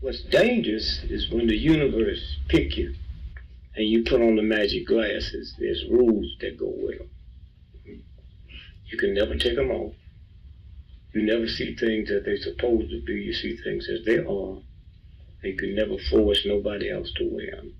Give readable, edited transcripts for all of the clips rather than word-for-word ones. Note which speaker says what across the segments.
Speaker 1: What's dangerous is when the universe pick you and you put on the magic glasses. There's rules that go with them. You can never take them off. You never see things as they're supposed to be. You see things as they are. And you can never force nobody else to wear them.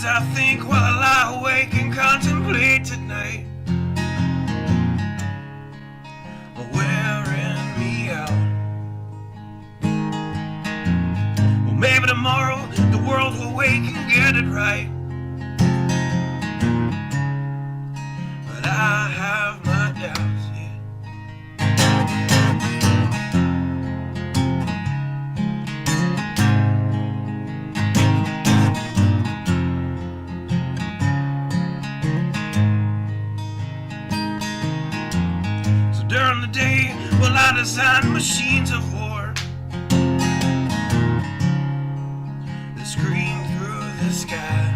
Speaker 2: I think while I lie awake and contemplate tonight are wearing me out. Well, maybe tomorrow the world will wake and get it right, but I have my doubts, yeah. During the day, well, I design machines of war that scream through the sky.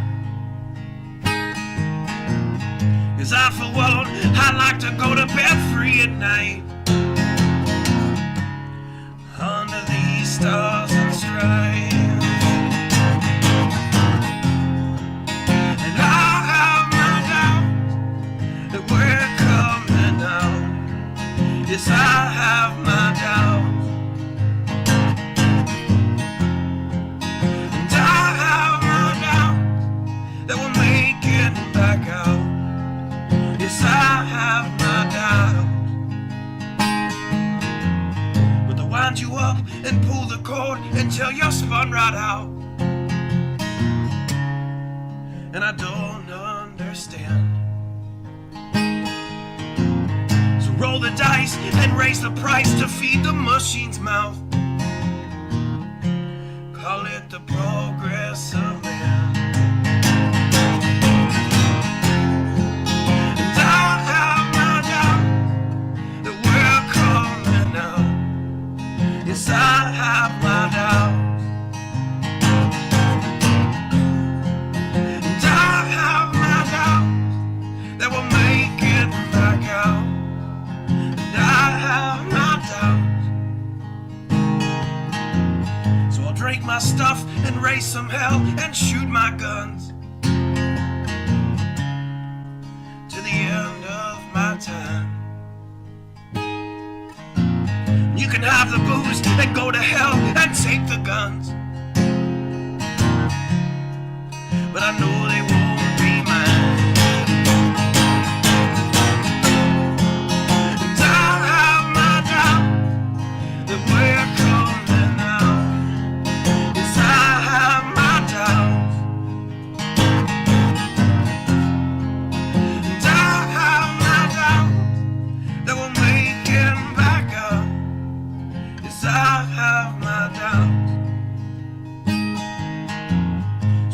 Speaker 2: 'Cause I, for one, I like to go to bed free at night under these stars and stripes. And I have my doubts that we're coming out. Yes, I have my doubts, and I have my doubts that we'll make it back out. Yes, I have my doubts, but they'll wind you up and pull the cord until you're spun right out. And I don't understand. Roll the dice and raise the price to feed the machine's mouth. Call it the progress of man. And I have my doubts that we're coming out. Yes, I have my doubts. And I have my doubts that we'll make it back out. I have my doubts, so I'll drink my stuff and raise some hell and shoot my guns to the end of my time. You can have the booze and go to hell and take the guns, but I know they won't be mine. We're coming out. Yes, I have my doubts, and I have my doubts that we'll make it back up. Yes, I have my doubts.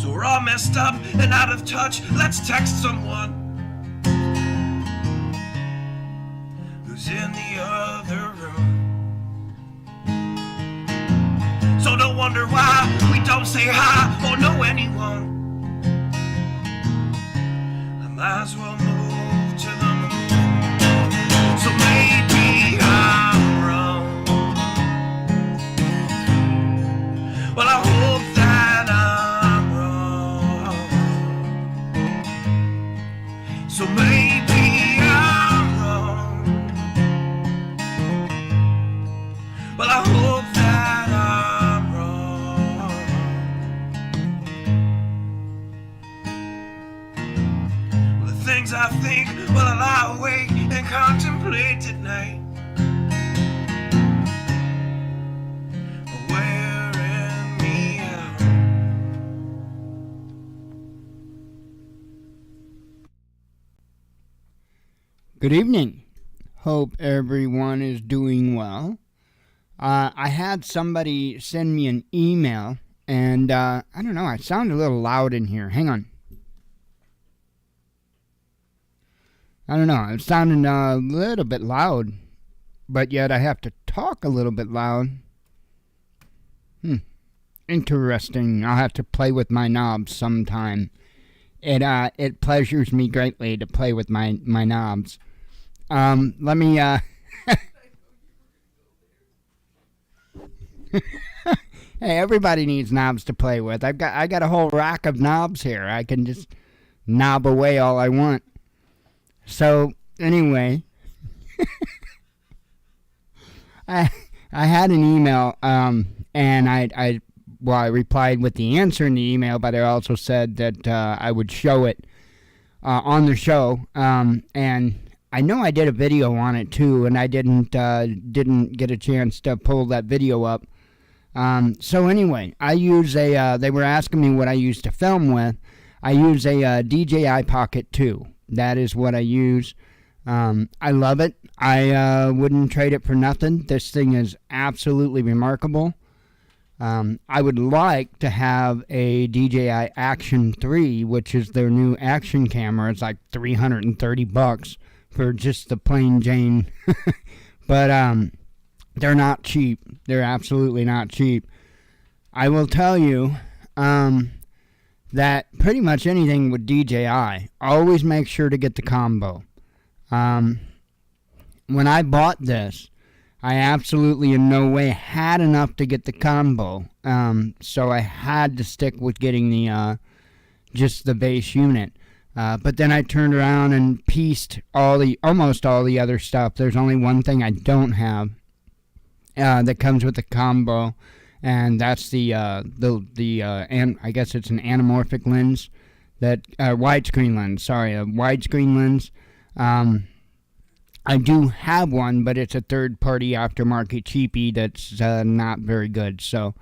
Speaker 2: So we're all messed up and out of touch. Let's text someone who's in the other room. So don't wonder why we don't say hi or know anyone. I might as well move to the moon. So maybe I'm wrong. Well, I hope that I'm wrong. So maybe I'm wrong. Well, I hope that I'm things I think while I lie awake and contemplate at night are wearing me out.
Speaker 3: Good evening. Hope everyone is doing well. I had somebody send me an email, and I don't know, I sound a little loud in here. Hang on. I don't know. It's sounding a little bit loud, but yet I have to talk a little bit loud. Interesting. I'll have to play with my knobs sometime. It pleasures me greatly to play with my knobs. Let me Hey, everybody needs knobs to play with. I got a whole rack of knobs here. I can just knob away all I want. So anyway, I had an email, and I replied with the answer in the email, but I also said that I would show it on the show, and I know I did a video on it too, and I didn't get a chance to pull that video up. So anyway, I use they were asking me what I use to film with. I use a DJI Pocket 2. That is what I use. I love it. I wouldn't trade it for nothing. This thing is absolutely remarkable. I would like to have a DJI Action 3, which is their new action camera. It's like $330 for just the plain Jane. But they're not cheap. They're absolutely not cheap. I will tell you that pretty much anything with DJI, always make sure to get the combo. When I bought this, I absolutely in no way had enough to get the combo, so I had to stick with getting the just the base unit. But then I turned around and pieced almost all the other stuff. There's only one thing I don't have that comes with the combo, and that's and I guess it's an anamorphic lens, that widescreen lens. Sorry, a widescreen lens. I do have one, but it's a third-party aftermarket cheapie that's not very good. So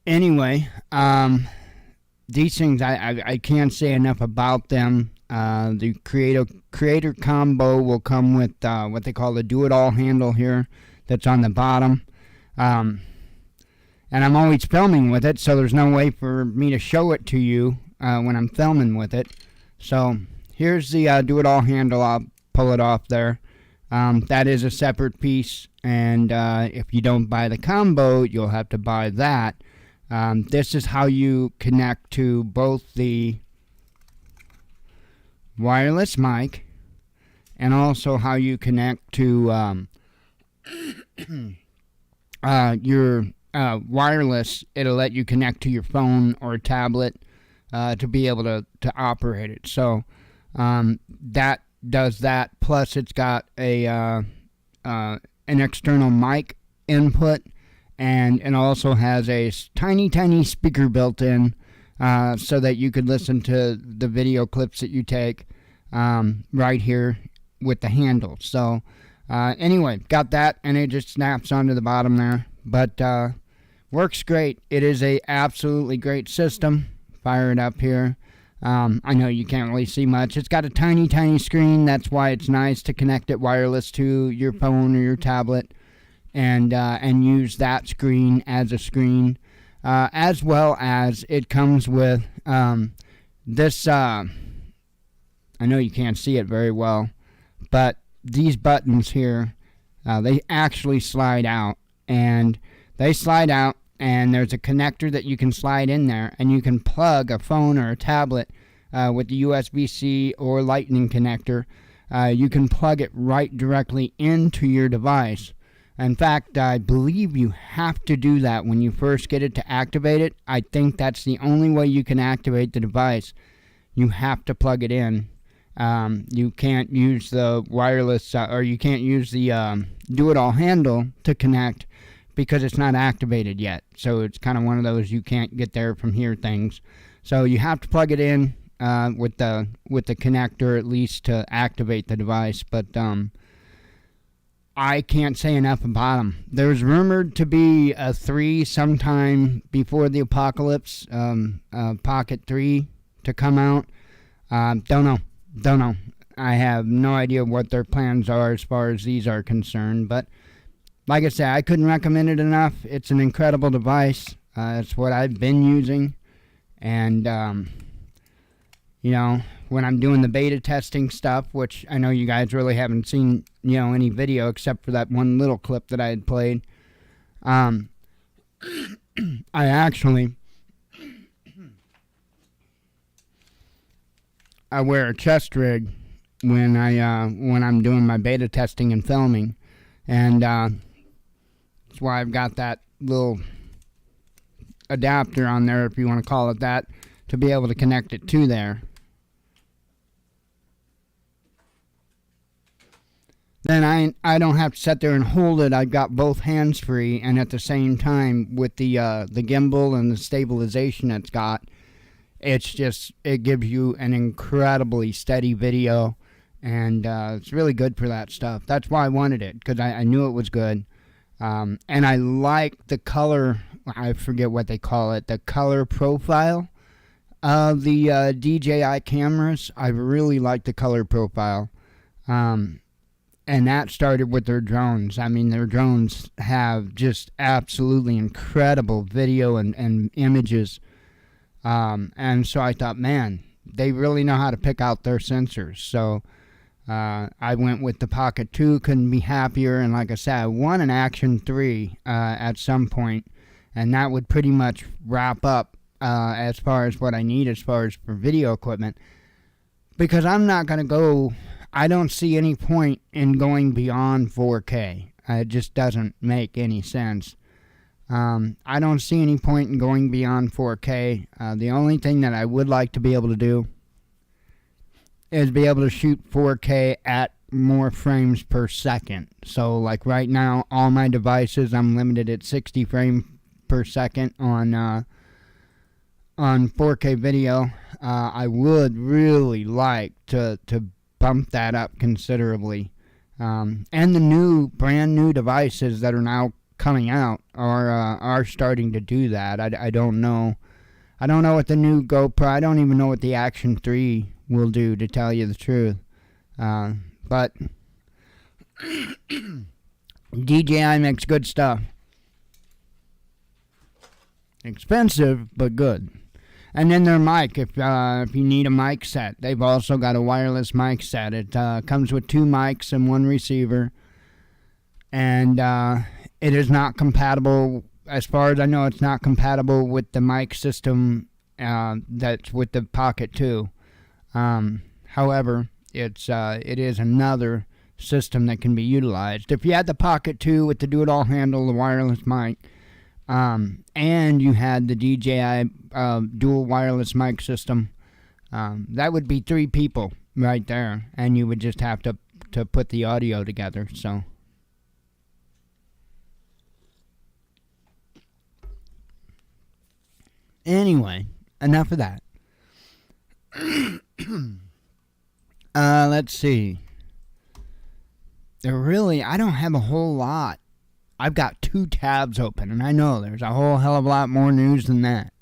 Speaker 3: anyway, these things I can't say enough about them. The creator combo will come with what they call the do-it-all handle here that's on the bottom. And I'm always filming with it, so there's no way for me to show it to you when I'm filming with it. So here's the do-it-all handle. I'll pull it off there. That is a separate piece, and if you don't buy the combo, you'll have to buy that. This is how you connect to both the wireless mic and also how you connect to your wireless. It'll let you connect to your phone or tablet to be able to operate it. So that does that. Plus, it's got an external mic input, and it also has a tiny speaker built in, so that you could listen to the video clips that you take right here with the handle. So anyway, got that, and it just snaps onto the bottom there. But works great. It is a absolutely great system. Fire it up here. I know you can't really see much. It's got a tiny screen. That's why it's nice to connect it wireless to your phone or your tablet, and use that screen as a screen, as well as it comes with this. I know you can't see it very well, but these buttons here, they actually slide out, and there's a connector that you can slide in there, and you can plug a phone or a tablet with the USB-C or Lightning connector. You can plug it right directly into your device. In fact, I believe you have to do that when you first get it to activate it. I think that's the only way you can activate the device. You have to plug it in. You can't use the wireless, or you can't use the do-it-all handle to connect, because it's not activated yet. So it's kind of one of those you can't get there from here things. So you have to plug it in with the connector at least to activate the device. But I can't say enough about them. There's rumored to be a 3 sometime before the apocalypse, Pocket 3 to come out. Don't know. I have no idea what their plans are as far as these are concerned, but like I said, I couldn't recommend it enough. It's an incredible device. It's what I've been using. And, when I'm doing the beta testing stuff, which I know you guys really haven't seen, any video except for that one little clip that I had played. I wear a chest rig when I'm doing my beta testing and filming, and that's why I've got that little adapter on there, if you want to call it that, to be able to connect it to there. Then I don't have to sit there and hold it. I've got both hands free, and at the same time, with the gimbal and the stabilization it's got, it gives you an incredibly steady video, and it's really good for that stuff. That's why I wanted it, because I knew it was good. And I like the color, I forget what they call it, the color profile of the DJI cameras. I really like the color profile. And that started with their drones. I mean, their drones have just absolutely incredible video and images. And so I thought, man, they really know how to pick out their sensors. So I went with the Pocket 2, couldn't be happier. And like I said, I want an Action 3 at some point, and that would pretty much wrap up as far as what I need as far as for video equipment. Because I'm not going to go... I don't see any point in going beyond 4K. It just doesn't make any sense. I don't see any point in going beyond 4K. The only thing that I would like to be able to do is be able to shoot 4K at more frames per second. So like right now, all my devices, I'm limited at 60 frames per second on 4K video. I would really like to bump that up considerably. And the brand new devices that are now coming out are starting to do that. I don't know. I don't know what the new GoPro, I don't even know what the Action 3 will do, to tell you the truth. But DJI makes good stuff. Expensive, but good. And then their mic, if you need a mic set. They've also got a wireless mic set. It comes with 2 mics and 1 receiver. And it is not compatible, as far as I know, it's not compatible with the mic system that's with the Pocket 2. However, it is another system that can be utilized. If you had the Pocket 2 with the do-it-all handle, the wireless mic, and you had the DJI dual wireless mic system, that would be 3 people right there, and you would just have to put the audio together. So anyway, enough of that. Let's see. I don't have a whole lot. I've got 2 tabs open, and I know there's a whole hell of a lot more news than that.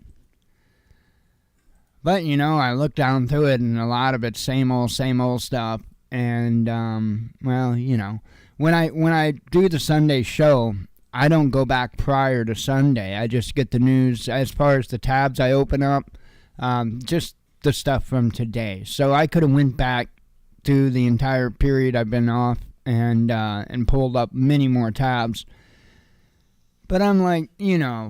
Speaker 3: But, I look down through it, and a lot of it's same old stuff. And, when I do the Sunday show, I don't go back prior to Sunday. I just get the news as far as the tabs I open up, just the stuff from today. So I could have went back through the entire period I've been off and pulled up many more tabs. But I'm like,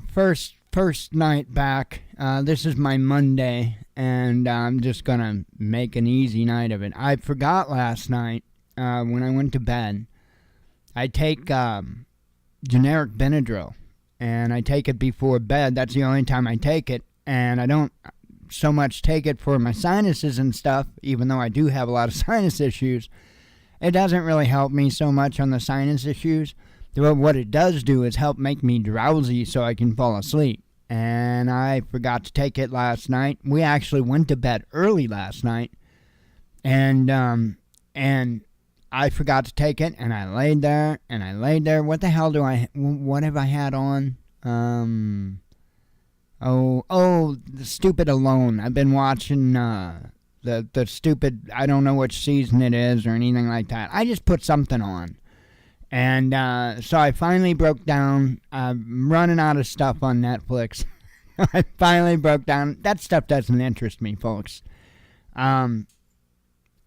Speaker 3: first night back, this is my Monday, and I'm just going to make an easy night of it. I forgot last night, when I went to bed, I take generic Benadryl, and I take it before bed. That's the only time I take it, and I don't so much take it for my sinuses and stuff, even though I do have a lot of sinus issues. It doesn't really help me so much on the sinus issues. What it does do is help make me drowsy so I can fall asleep. And I forgot to take it last night. We actually went to bed early last night. And I forgot to take it, and I laid there. What the hell what have I had on? The stupid Alone. I've been watching the stupid, I don't know which season it is or anything like that. I just put something on. And so I finally broke down. I'm running out of stuff on Netflix. I finally broke down. That stuff doesn't interest me, folks.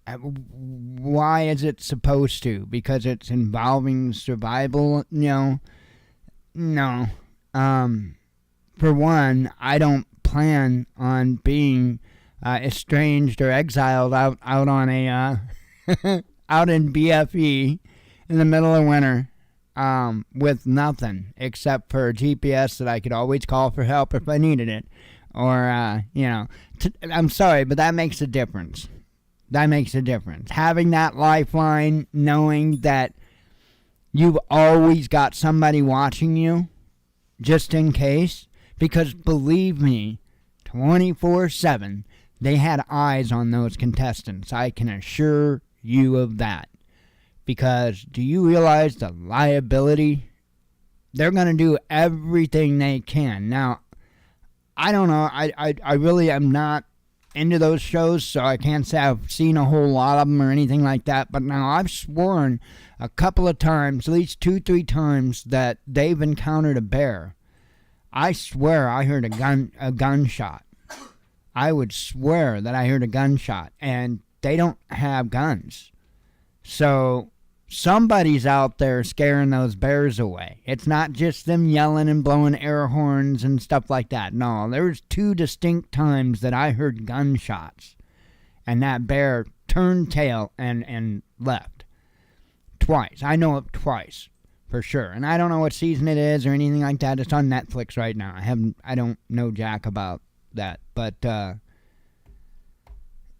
Speaker 3: Why is it supposed to? Because it's involving survival? No. For one, I don't plan on being estranged or exiled out on a out in BFE in the middle of winter with nothing except for a GPS that I could always call for help if I needed it. Or, I'm sorry, but that makes a difference. That makes a difference. Having that lifeline, knowing that you've always got somebody watching you, just in case. Because believe me, 24/7, they had eyes on those contestants. I can assure you of that. Because do you realize the liability? They're going to do everything they can. Now, I don't know. I really am not into those shows, so I can't say I've seen a whole lot of them or anything like that. But now I've sworn a couple of times, at least 2-3 times, that they've encountered a bear. I swear I heard a gunshot. I would swear that I heard a gunshot, and they don't have guns. So somebody's out there scaring those bears away. It's not just them yelling and blowing air horns and stuff like that. No, there's 2 distinct times that I heard gunshots, and that bear turned tail and left. Twice. I know it twice. For sure. And I don't know what season it is or anything like that. It's on Netflix right now. I don't know jack about that. But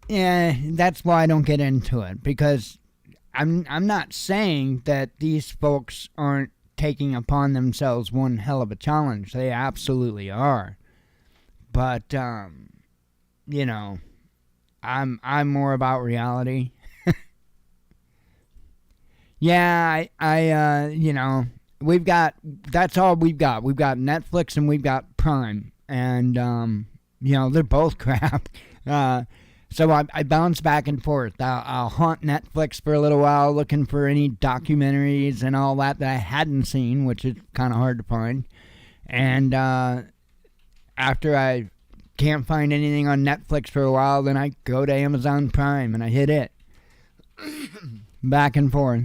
Speaker 3: yeah, that's why I don't get into it. Because I'm not saying that these folks aren't taking upon themselves one hell of a challenge. They absolutely are. But I'm more about reality. Yeah, that's all we've got. We've got Netflix and we've got Prime. And, they're both crap. So I bounce back and forth. I'll haunt Netflix for a little while looking for any documentaries and all that I hadn't seen, which is kind of hard to find. And after I can't find anything on Netflix for a while, then I go to Amazon Prime and I hit it. Back and forth.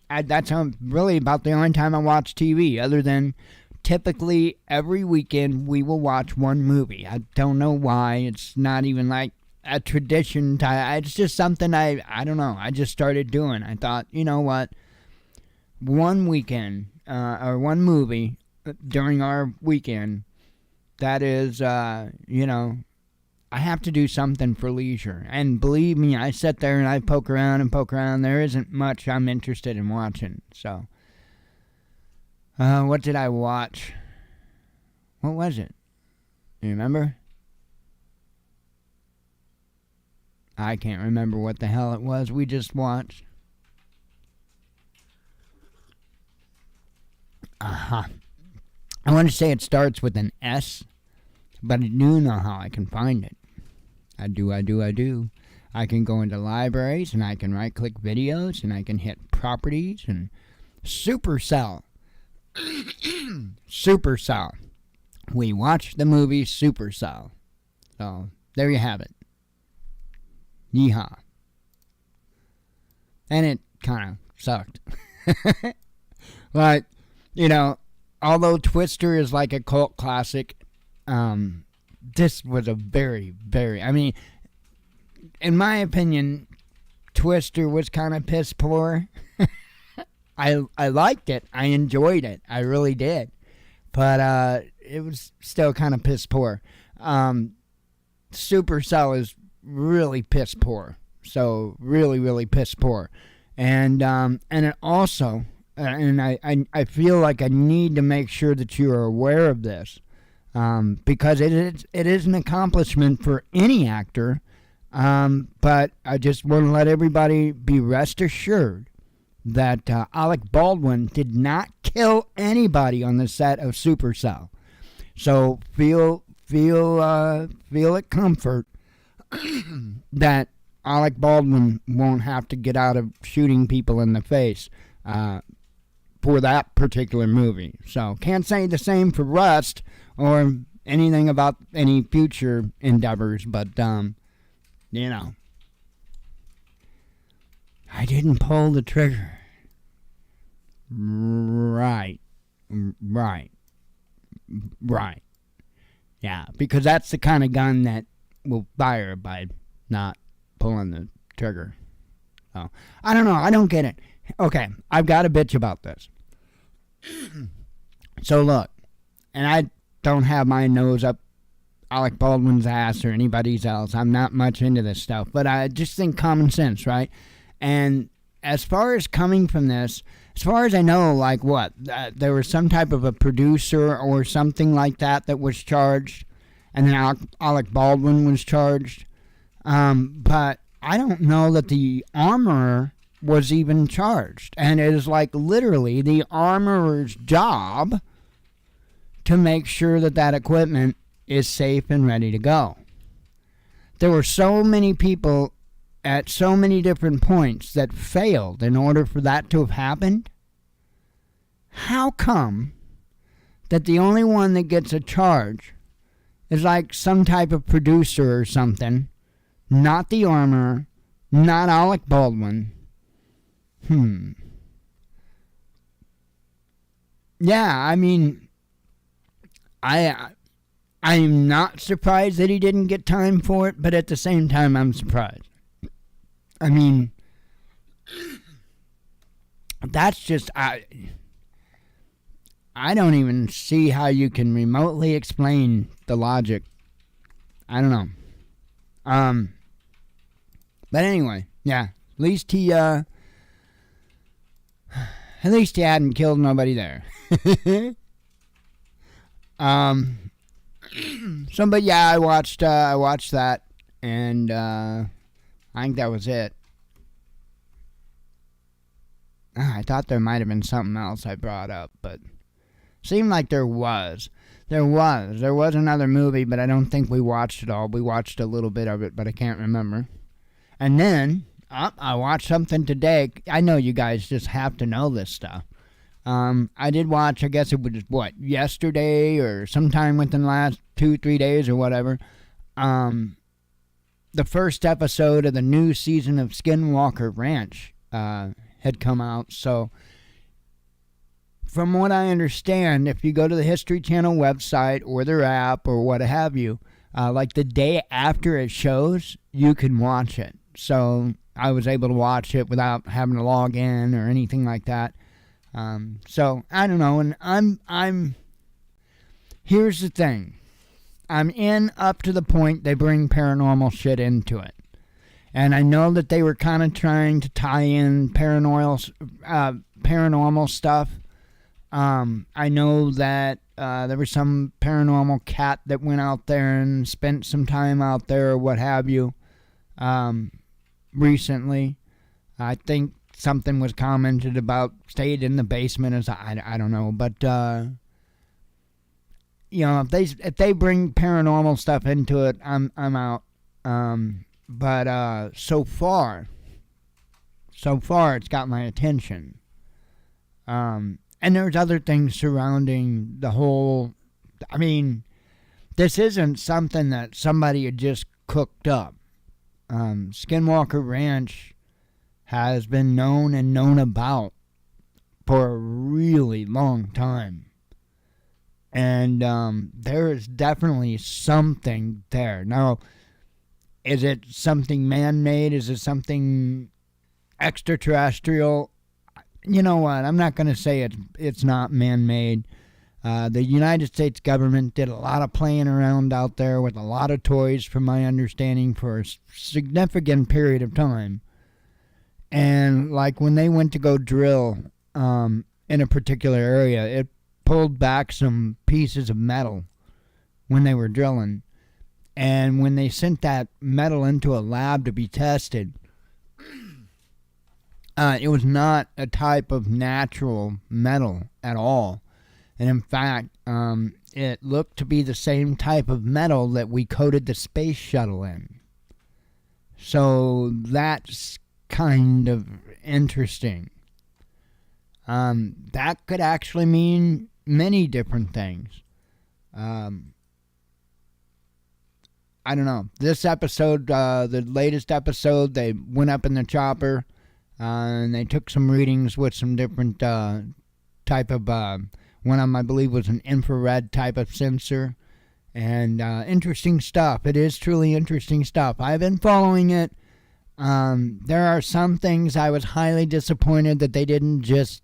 Speaker 3: That's really about the only time I watch TV, other than typically every weekend we will watch one movie. I don't know why. It's not even like a tradition. It's just something I don't know. I just started doing. I thought, you know what? One weekend or one movie during our weekend, that is, I have to do something for leisure. And believe me, I sit there and I poke around and poke around. There isn't much I'm interested in watching. So, what did I watch? What was it? You remember? I can't remember what the hell it was we just watched. I want to say it starts with an S, but I do know how I can find it. I do. I can go into libraries, and I can right-click videos, and I can hit properties, and Supercell. Supercell. We watched the movie Supercell. So, there you have it. Yeehaw. And it kind of sucked. But, although Twister is like a cult classic, this was a very, very, in my opinion, Twister was kind of piss poor. I liked it. I enjoyed it. I really did. But it was still kind of piss poor. Supercell is really piss poor. So really, really piss poor. And it also, and I feel like I need to make sure that you are aware of this. Because it is an accomplishment for any actor, but I just want to let everybody be rest assured that Alec Baldwin did not kill anybody on the set of Supercell. So feel at comfort that Alec Baldwin won't have to get out of shooting people in the face for that particular movie. So can't say the same for Rust or anything about any future endeavors, but I didn't pull the trigger. Right. Yeah, because that's the kind of gun that will fire by not pulling the trigger. So, I don't know. I don't get it. Okay, I've got a bitch about this. So look, and I don't have my nose up Alec Baldwin's ass or anybody's else. I'm not much into this stuff, but I just think common sense, right? And as far as coming from this, as far as I know, like what, there was some type of a producer or something like that was charged, and then Alec Baldwin was charged. But I don't know that the armorer was even charged. And it is like literally the armorer's job to make sure that that equipment is safe and ready to go. There were so many people at so many different points that failed in order for that to have happened. How come that the only one that gets a charge is like some type of producer or something, not the armorer, not Alec Baldwin? Yeah, I mean, I'm not surprised that he didn't get time for it, but at the same time, I'm surprised. I mean, that's just, I don't even see how you can remotely explain the logic. I don't know. But anyway, yeah, at least he hadn't killed nobody there. So, but yeah, I watched that, and I think that was it. I thought there might have been something else I brought up, but seemed like there was. There was another movie, but I don't think we watched it all. We watched a little bit of it, but I can't remember. And then I watched something today. I know you guys just have to know this stuff. I did watch, I guess it was, yesterday or sometime within the last 2-3 days or whatever, the first episode of the new season of Skinwalker Ranch had come out. So, from what I understand, if you go to the History Channel website or their app or what have you, like the day after it shows, you can watch it. So, I was able to watch it without having to log in or anything like that. So I don't know, and I'm here's the thing. I'm in up to the point they bring paranormal shit into it. And I know that they were kind of trying to tie in paranormal stuff. I know that there was some paranormal cat that went out there and spent some time out there or what have you recently. I think something was commented about stayed in the basement. As I don't know, but if they bring paranormal stuff into it, I'm out. But so far it's got my attention. And there's other things surrounding the whole. I mean, this isn't something that somebody had just cooked up. Skinwalker Ranch has been known about for a really long time. And there is definitely something there. Now, is it something man-made? Is it something extraterrestrial? You know what? I'm not going to say it's not man-made. The United States government did a lot of playing around out there with a lot of toys, from my understanding, for a significant period of time. And like when they went to go drill in a particular area, it pulled back some pieces of metal when they were drilling. And when they sent that metal into a lab to be tested, it was not a type of natural metal at all. And in fact, it looked to be the same type of metal that we coated the space shuttle in. So that's kind of interesting. That could actually mean many different things. I don't know. This episode, the latest episode, they went up in the chopper. And they took some readings with some different type of, one of them I believe was an infrared type of sensor. And interesting stuff. It is truly interesting stuff. I've been following it. There are some things I was highly disappointed that they didn't just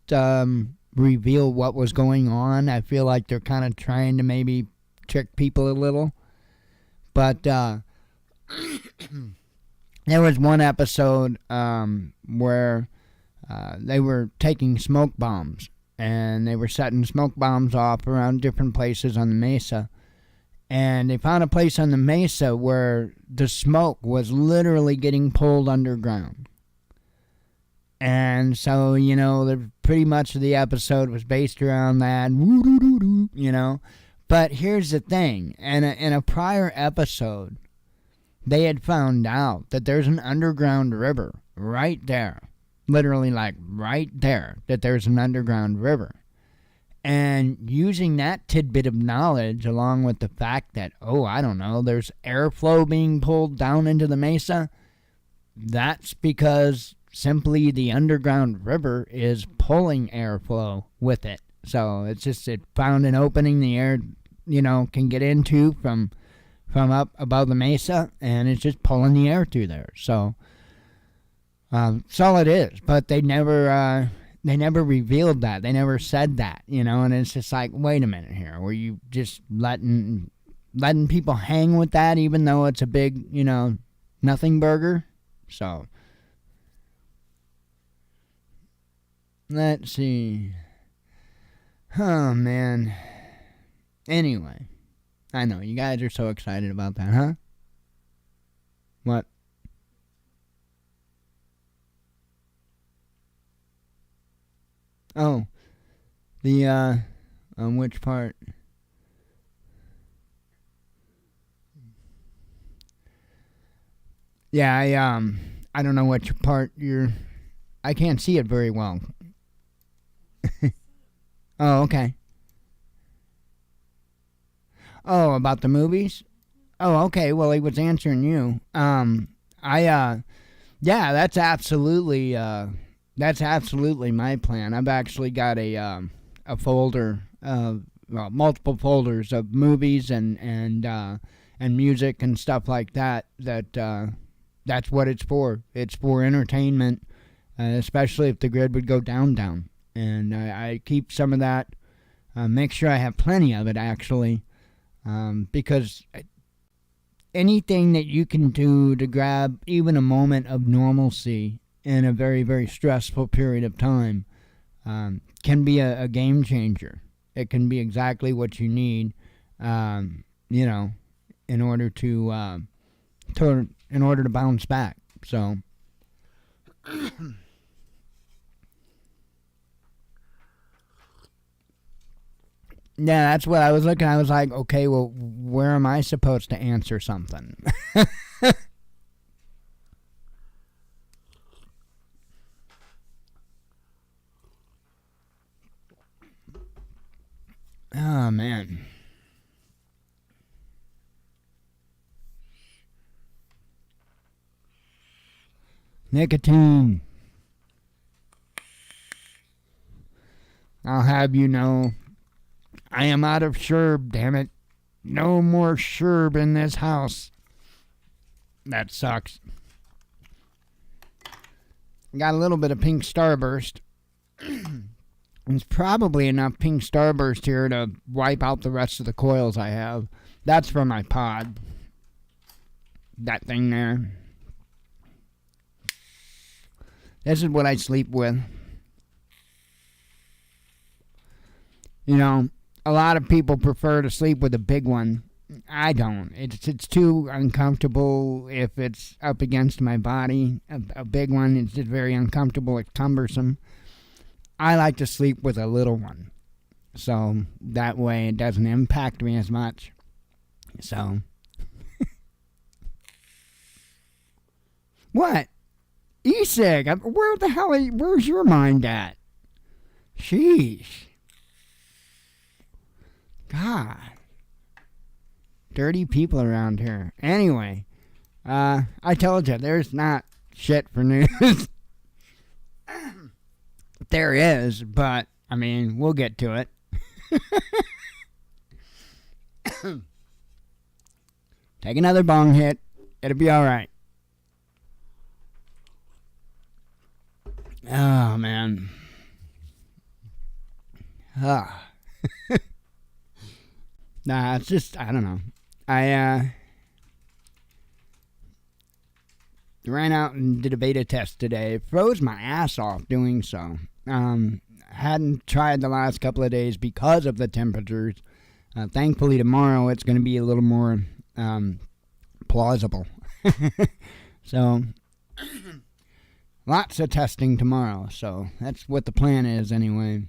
Speaker 3: reveal what was going on. I feel like they're kind of trying to maybe trick people a little. But there was one episode where they were taking smoke bombs. And they were setting smoke bombs off around different places on the mesa. And they found a place on the mesa where the smoke was literally getting pulled underground. And so, pretty much the episode was based around that, But here's the thing. In a prior episode, they had found out that there's an underground river right there. Literally, like, right there, that there's an underground river. And using that tidbit of knowledge, along with the fact that, there's airflow being pulled down into the mesa, that's because simply the underground river is pulling airflow with it. So it's just, it found an opening the air, can get into from up above the mesa, and it's just pulling the air through there. So that's all it is. But they never revealed that. They never said that, and it's just like, wait a minute here. Were you just letting people hang with that even though it's a big, nothing burger? So, let's see. Oh, man. Anyway, I know, you guys are so excited about that, huh? What? Oh, on which part? Yeah, I don't know which part I can't see it very well. Oh, okay. Oh, about the movies? Oh, okay, well, he was answering you. Yeah, that's absolutely my plan. I've actually got a folder of multiple folders of movies and music and stuff like that. That's what it's for. It's for entertainment, especially if the grid would go down. And I keep some of that. Make sure I have plenty of it actually, because anything that you can do to grab even a moment of normalcy in a very, very stressful period of time can be a game changer. It can be exactly what you need, in order to bounce back. So, yeah, that's what I was looking. I was like, okay, well, where am I supposed to answer something? Oh, man. Nicotine. I'll have you know, I am out of sherb, damn it. No more sherb in this house. That sucks. Got a little bit of pink starburst. There's probably enough pink starburst here to wipe out the rest of the coils I have. That's for my pod. That thing there. This is what I sleep with. You know, a lot of people prefer to sleep with a big one. I don't. It's too uncomfortable if it's up against my body. A big one is just very uncomfortable. It's cumbersome. I like to sleep with a little one. So that way it doesn't impact me as much. So. What? E-cig? Where the hell where's your mind at? Sheesh. God. Dirty people around here. Anyway, I told you, there's not shit for news. There is, but, I mean, we'll get to it. Take another bong hit. It'll be all right. Oh, man. Ah. Nah, it's just, I don't know. I ran out and did a beta test today. Froze my ass off doing so. Hadn't tried the last couple of days because of the temperatures. Thankfully, tomorrow it's going to be a little more plausible. So, lots of testing tomorrow. So, that's what the plan is anyway.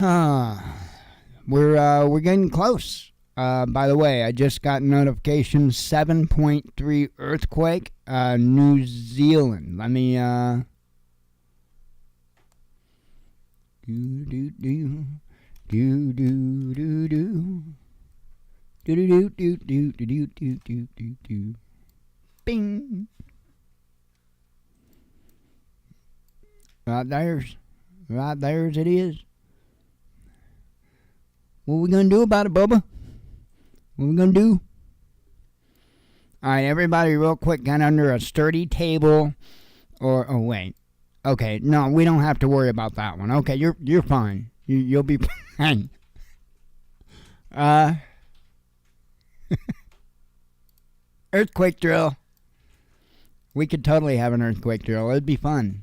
Speaker 3: We're getting close. By the way, I just got notification 7.3 earthquake, New Zealand. Let me Bing. Right there's it is. What we gonna do about it, Bubba? What we gonna do? Alright, everybody real quick, get under a sturdy table oh wait. Okay, no, we don't have to worry about that one. Okay, you're fine. You'll be fine. Earthquake drill. We could totally have an earthquake drill. It'd be fun.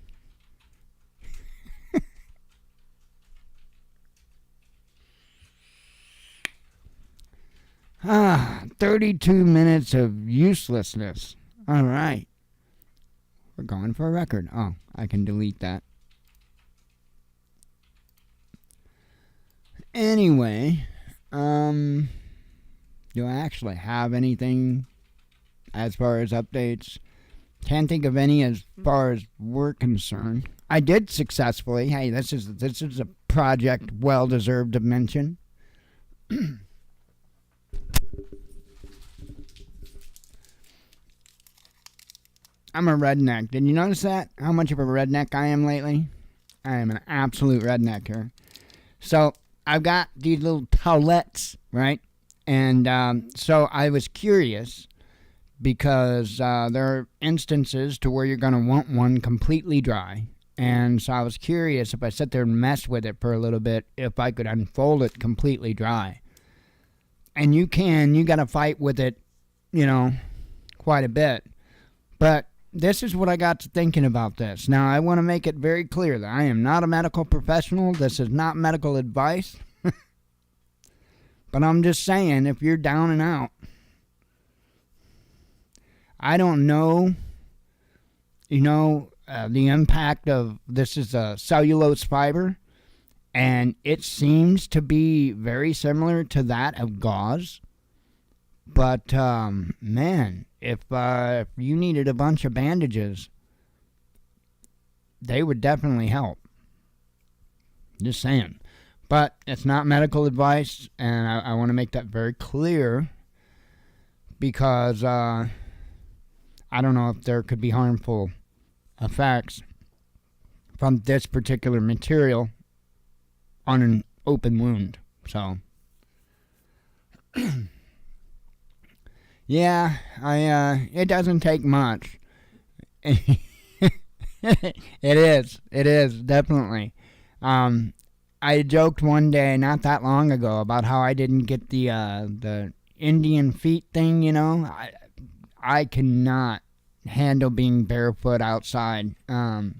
Speaker 3: 32 minutes of uselessness. All right. We're going for a record. Oh, I can delete that. Anyway, do I actually have anything as far as updates? Can't think of any as far as we're concerned. I did successfully. Hey, this is a project well deserved of mention. I'm a redneck. Did you notice that? How much of a redneck I am lately? I am an absolute redneck here. So I've got these little towelettes, right? And so I was curious because there are instances to where you're going to want one completely dry. And so I was curious if I sit there and mess with it for a little bit, if I could unfold it completely dry. And you got to fight with it, quite a bit. But this is what I got to thinking about this. Now, I want to make it very clear that I am not a medical professional. This is not medical advice. But I'm just saying, if you're down and out, I don't know, the impact of this is a cellulose fiber, and it seems to be very similar to that of gauze. But, man, if you needed a bunch of bandages, they would definitely help. Just saying. But it's not medical advice, and I want to make that very clear because I don't know if there could be harmful effects from this particular material on an open wound. So, yeah, it doesn't take much. It is, definitely. I joked one day, not that long ago, about how I didn't get the Indian feet thing, I cannot handle being barefoot outside. No,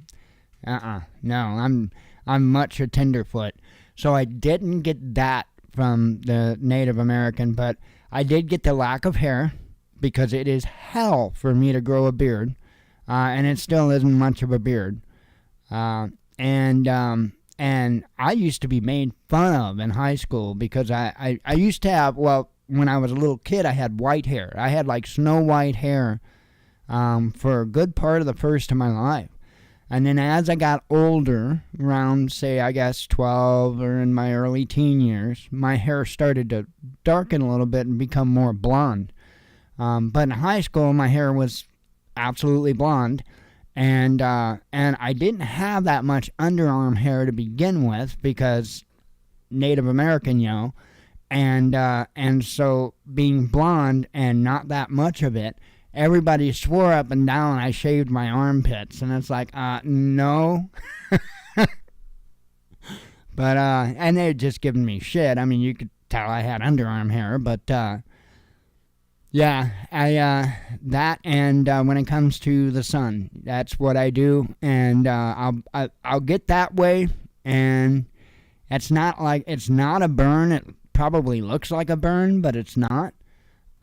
Speaker 3: I'm much a tenderfoot. So I didn't get that from the Native American, but I did get the lack of hair, because it is hell for me to grow a beard, and it still isn't much of a beard. And I used to be made fun of in high school because I used to have, when I was a little kid, I had white hair. I had like snow white hair for a good part of the first of my life. And then as I got older, around, say, I guess 12 or in my early teen years, my hair started to darken a little bit and become more blonde. But in high school, my hair was absolutely blonde. And I didn't have that much underarm hair to begin with because Native American, and so being blonde and not that much of it, everybody swore up and down I shaved my armpits, and it's like, no. But and they're just giving me shit. I mean, you could tell I had underarm hair, but yeah, that, and when it comes to the sun, that's what I do, and I'll get that way, and it's not a burn. It probably looks like a burn, but it's not.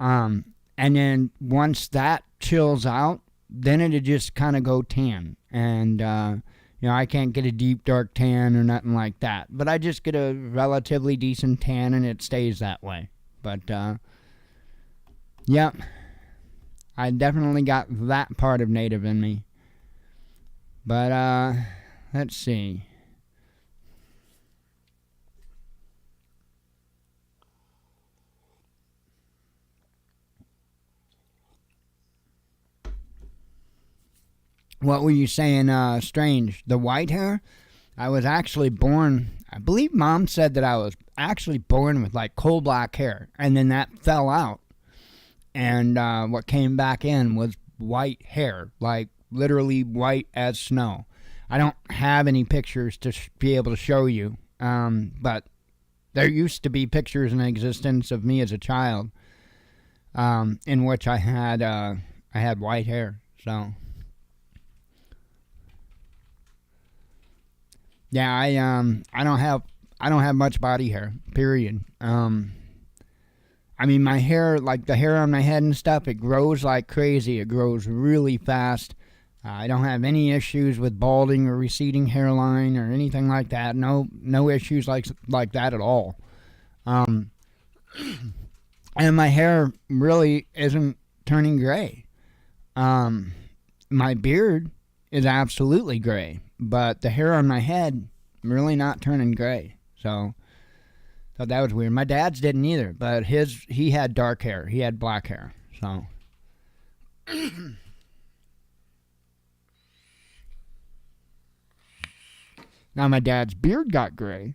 Speaker 3: And then once that chills out, then it'll just kind of go tan, and I can't get a deep dark tan or nothing like that, but I just get a relatively decent tan, and it stays that way. But yep, I definitely got that part of Native in me. But let's see. What were you saying, Strange? The white hair? I was actually born, I believe Mom said that I was actually born with like coal black hair, and then that fell out. And what came back in was white hair, like literally white as snow. I don't have any pictures to be able to show you, but there used to be pictures in existence of me as a child, in which I had white hair. So yeah, I don't have much body hair. Period. I mean, my hair, like the hair on my head and stuff, it grows like crazy. It grows really fast. I don't have any issues with balding or receding hairline or anything like that. No issues like that at all. And my hair really isn't turning gray. My beard is absolutely gray, but the hair on my head really not turning gray. So that was weird. My dad's didn't either, but he had dark hair. He had black hair. So now my dad's beard got gray,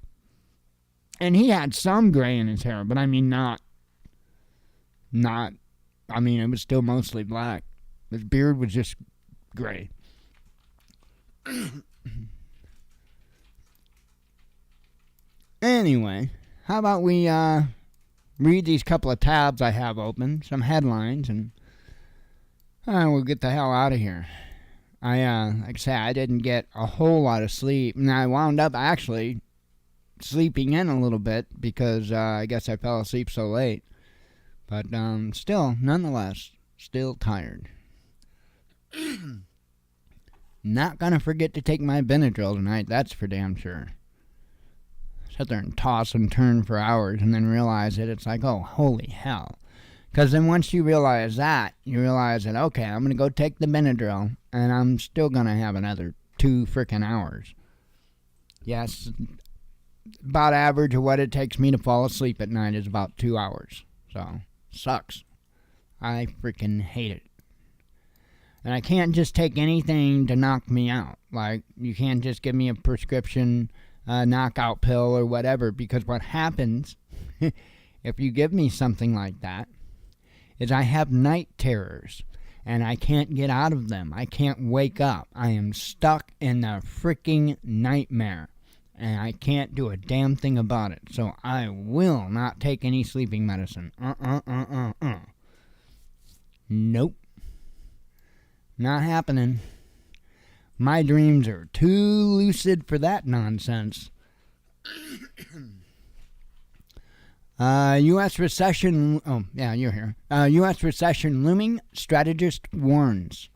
Speaker 3: and he had some gray in his hair, but I mean not. I mean, it was still mostly black. His beard was just gray. Anyway, how about we read these couple of tabs I have open, some headlines, and we'll get the hell out of here. Like I say, I didn't get a whole lot of sleep, and I wound up actually sleeping in a little bit because I guess I fell asleep so late. But still, nonetheless, still tired. Not gonna forget to take my Benadryl tonight, that's for damn sure. Sit there and toss and turn for hours and then realize it. It's like, oh, holy hell. Because then once you realize that, okay, I'm going to go take the Benadryl, and I'm still going to have another 2 frickin' hours. Yes, about average of what it takes me to fall asleep at night is about 2 hours. So, sucks. I freaking hate it. And I can't just take anything to knock me out. Like, you can't just give me a prescription knockout pill or whatever, because what happens if you give me something like that is I have night terrors, and I can't get out of them. I can't wake up. I am stuck in a freaking nightmare, and I can't do a damn thing about it. So I will not take any sleeping medicine. Nope. Not happening. My dreams are too lucid for that nonsense. U.S. recession... Oh, yeah, you're here. U.S. recession looming, strategist warns.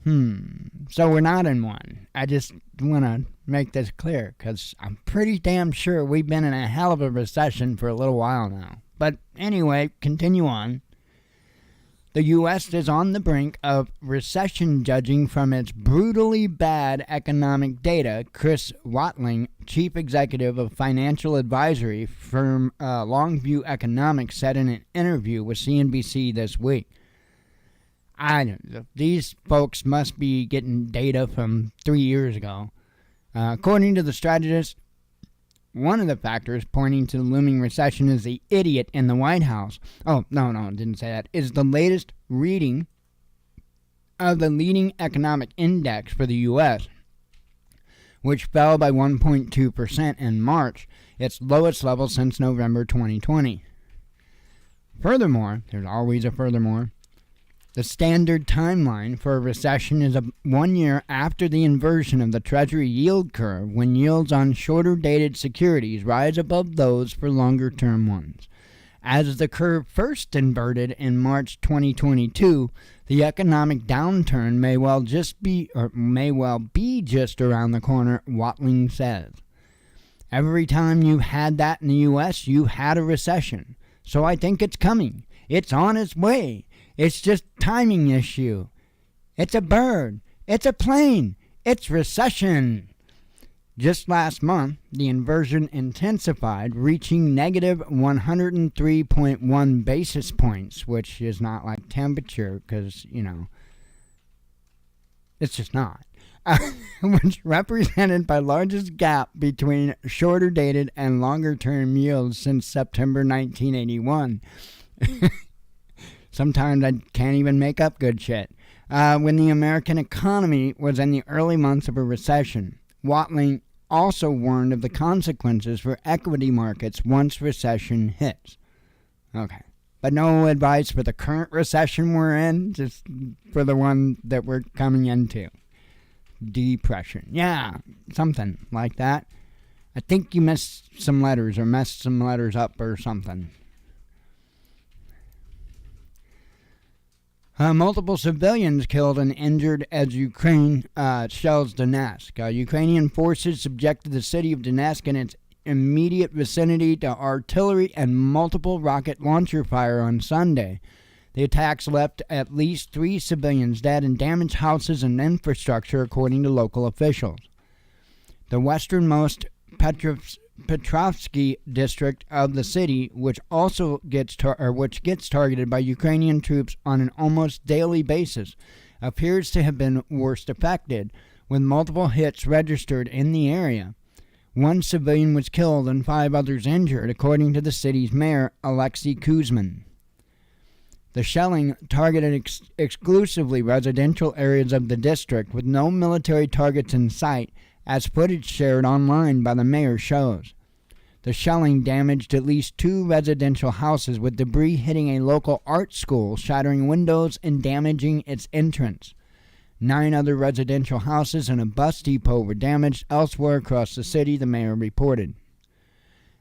Speaker 3: So we're not in one. I just want to make this clear, because I'm pretty damn sure we've been in a hell of a recession for a little while now. But anyway, continue on. The U.S. is on the brink of recession, judging from its brutally bad economic data, Chris Watling, chief executive of financial advisory firm Longview Economics, said in an interview with CNBC this week. These folks must be getting data from 3 years ago. According to the strategist, one of the factors pointing to the looming recession is the idiot in the White House. Oh, no, I didn't say that. Is the latest reading of the leading economic index for the U.S., which fell by 1.2% in March, its lowest level since November 2020. Furthermore, there's always a furthermore, the standard timeline for a recession is 1 year after the inversion of the Treasury yield curve, when yields on shorter-dated securities rise above those for longer-term ones. As the curve first inverted in March 2022, the economic downturn may well be just around the corner, Watling says. Every time you've had that in the U.S., you've had a recession. So I think it's coming. It's on its way. It's just timing issue. It's a bird. It's a plane. It's recession. Just last month, the inversion intensified, reaching negative 103.1 basis points, which is not like temperature, because, it's just not. Which represented by largest gap between shorter dated and longer term yields since September 1981. Sometimes I can't even make up good shit. When the American economy was in the early months of a recession. Watling also warned of the consequences for equity markets once recession hits. Okay. But no advice for the current recession we're in, just for the one that we're coming into. Depression. Yeah, something like that. I think you missed some letters or messed some letters up or something. Multiple civilians killed and injured as Ukraine shells Donetsk. Ukrainian forces subjected the city of Donetsk and its immediate vicinity to artillery and multiple rocket launcher fire on Sunday. The attacks left at least 3 civilians dead and damaged houses and infrastructure, according to local officials. The westernmost Petrovsky district of the city, which gets targeted by Ukrainian troops on an almost daily basis, appears to have been worst affected, with multiple hits registered in the area. 1 civilian was killed and 5 others injured, according to the city's mayor, Alexei Kuzmin. The shelling targeted exclusively residential areas of the district, with no military targets in sight, as footage shared online by the mayor shows. The shelling damaged at least 2 residential houses, with debris hitting a local art school, shattering windows and damaging its entrance. 9 other residential houses and a bus depot were damaged elsewhere across the city, the mayor reported.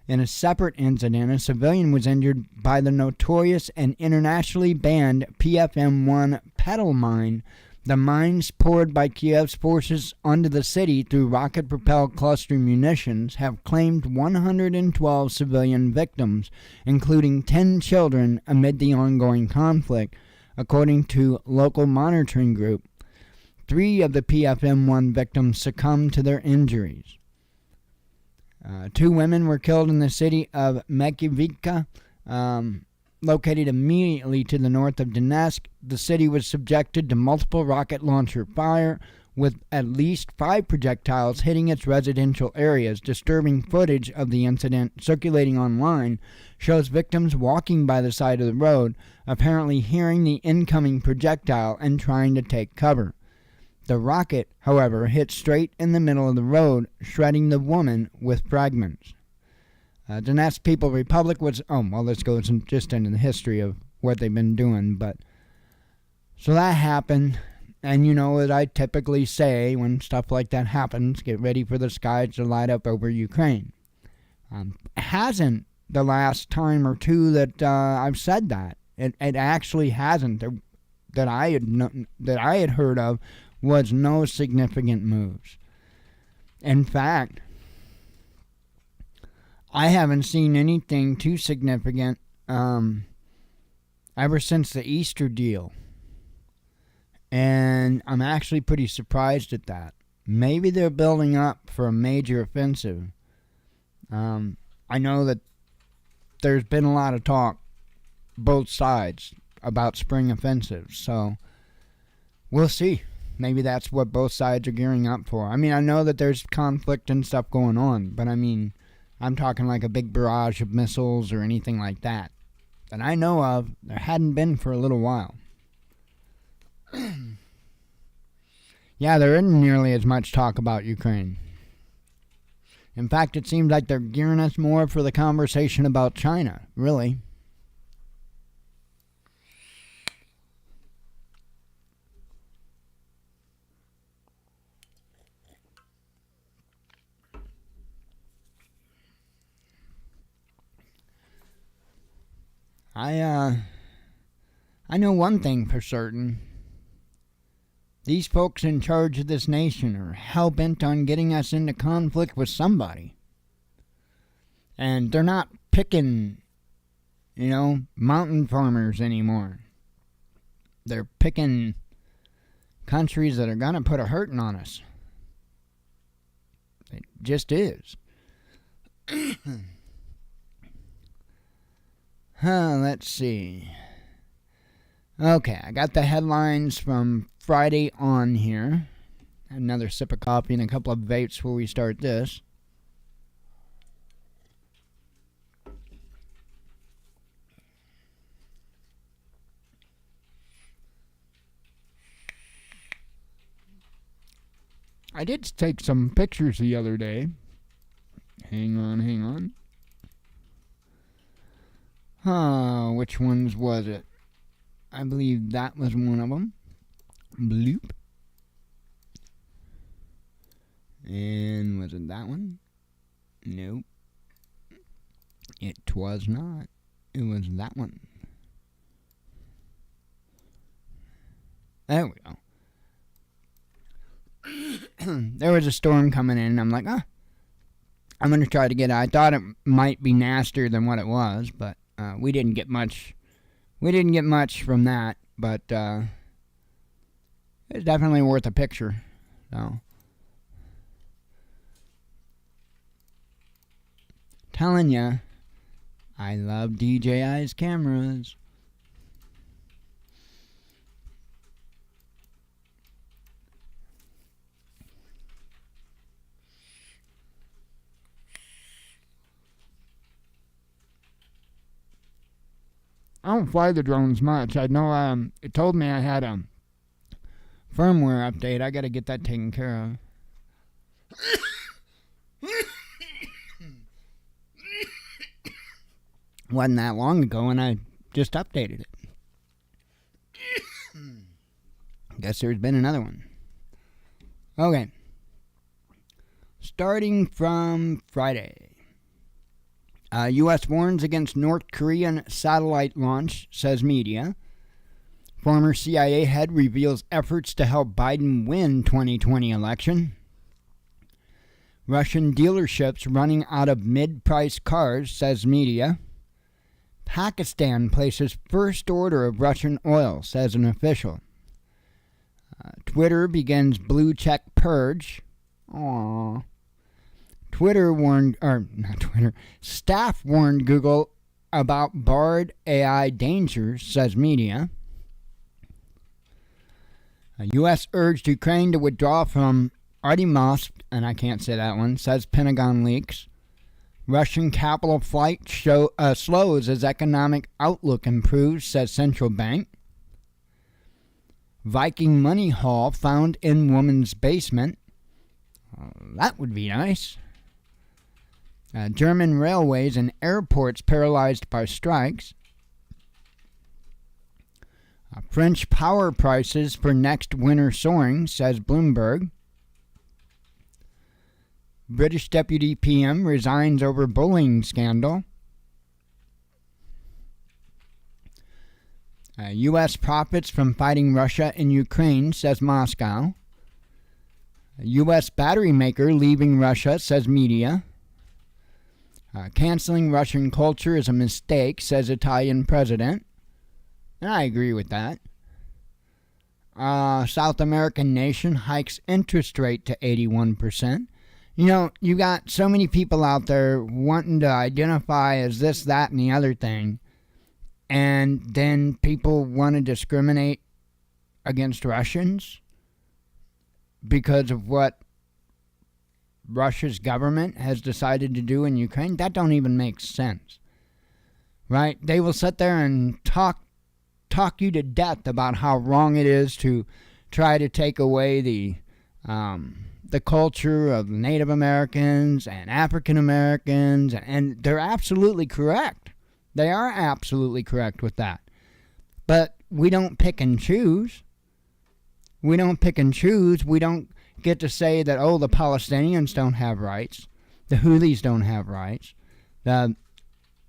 Speaker 3: In a separate incident, a civilian was injured by the notorious and internationally banned PFM-1 pedal mine. The mines poured by Kiev's forces onto the city through rocket-propelled cluster munitions have claimed 112 civilian victims, including 10 children, amid the ongoing conflict, according to local monitoring group. 3 of the PFM-1 victims succumbed to their injuries. 2 women were killed in the city of Mekivivka, located immediately to the north of Donetsk. The city was subjected to multiple rocket launcher fire, with at least 5 projectiles hitting its residential areas. Disturbing footage of the incident circulating online shows victims walking by the side of the road, apparently hearing the incoming projectile and trying to take cover. The rocket, however, hit straight in the middle of the road, shredding the woman with fragments. Donetsk People Republic was... this goes just into the history of what they've been doing, but... So that happened, and you know what I typically say when stuff like that happens, get ready for the skies to light up over Ukraine. It hasn't the last time or two that I've said that. It actually hasn't. That I had heard of was no significant moves. In fact, I haven't seen anything too significant ever since the Easter deal. And I'm actually pretty surprised at that. Maybe they're building up for a major offensive. I know that there's been a lot of talk, both sides, about spring offensives. So we'll see. Maybe that's what both sides are gearing up for. I mean, I know that there's conflict and stuff going on, but I mean, I'm talking like a big barrage of missiles or anything like that I know of. There hadn't been for a little while. Yeah, there isn't nearly as much talk about Ukraine. In fact, it seems like they're gearing us more for the conversation about China, really. I know one thing for certain. These folks in charge of this nation are hell-bent on getting us into conflict with somebody. And they're not picking, mountain farmers anymore. They're picking countries that are going to put a hurting on us. It just is. Let's see. Okay, I got the headlines from Friday on here. Another sip of coffee and a couple of vapes before we start this. I did take some pictures the other day. Hang on. Which ones was it? I believe that was one of them. Bloop. And was it that one? Nope. It was not. It was that one. There we go. There was a storm coming in, and I'm like, I'm going to try to get it. I thought it might be nastier than what it was, but we didn't get much. We didn't get much from that, but it's definitely worth a picture. So, telling ya, I love DJI's cameras. I don't fly the drones much. I know it told me I had a firmware update. I got to get that taken care of. Wasn't that long ago, and I just updated it. Guess there's been another one. Okay. Starting from Friday. U.S. warns against North Korean satellite launch, says media. Former CIA head reveals efforts to help Biden win 2020 election. Russian dealerships running out of mid-price cars, says media. Pakistan places first order of Russian oil, says an official. Twitter begins blue check purge. Aww. Staff warned Google about barred AI dangers, says media. U.S. urged Ukraine to withdraw from Artemis, and I can't say that one, says Pentagon leaks. Russian capital flight slows as economic outlook improves, says central bank. Viking money haul found in woman's basement. That would be nice. German railways and airports paralyzed by strikes. French power prices for next winter soaring, says Bloomberg. British deputy PM resigns over bullying scandal. U.S. profits from fighting Russia in Ukraine, says Moscow. U.S. battery maker leaving Russia, says media. Canceling Russian culture is a mistake, says Italian president. And I agree with that. South American nation hikes interest rate to 81%. You got so many people out there wanting to identify as this, that, and the other thing. And then people want to discriminate against Russians because of what Russia's government has decided to do in Ukraine, that don't even make sense. Right? They will sit there and talk you to death about how wrong it is to try to take away the culture of Native Americans and African Americans, and they're absolutely correct. They are absolutely correct with that. But we don't pick and choose. We don't pick and choose. We don't get to say that, oh, the Palestinians don't have rights. The Houthis don't have rights. The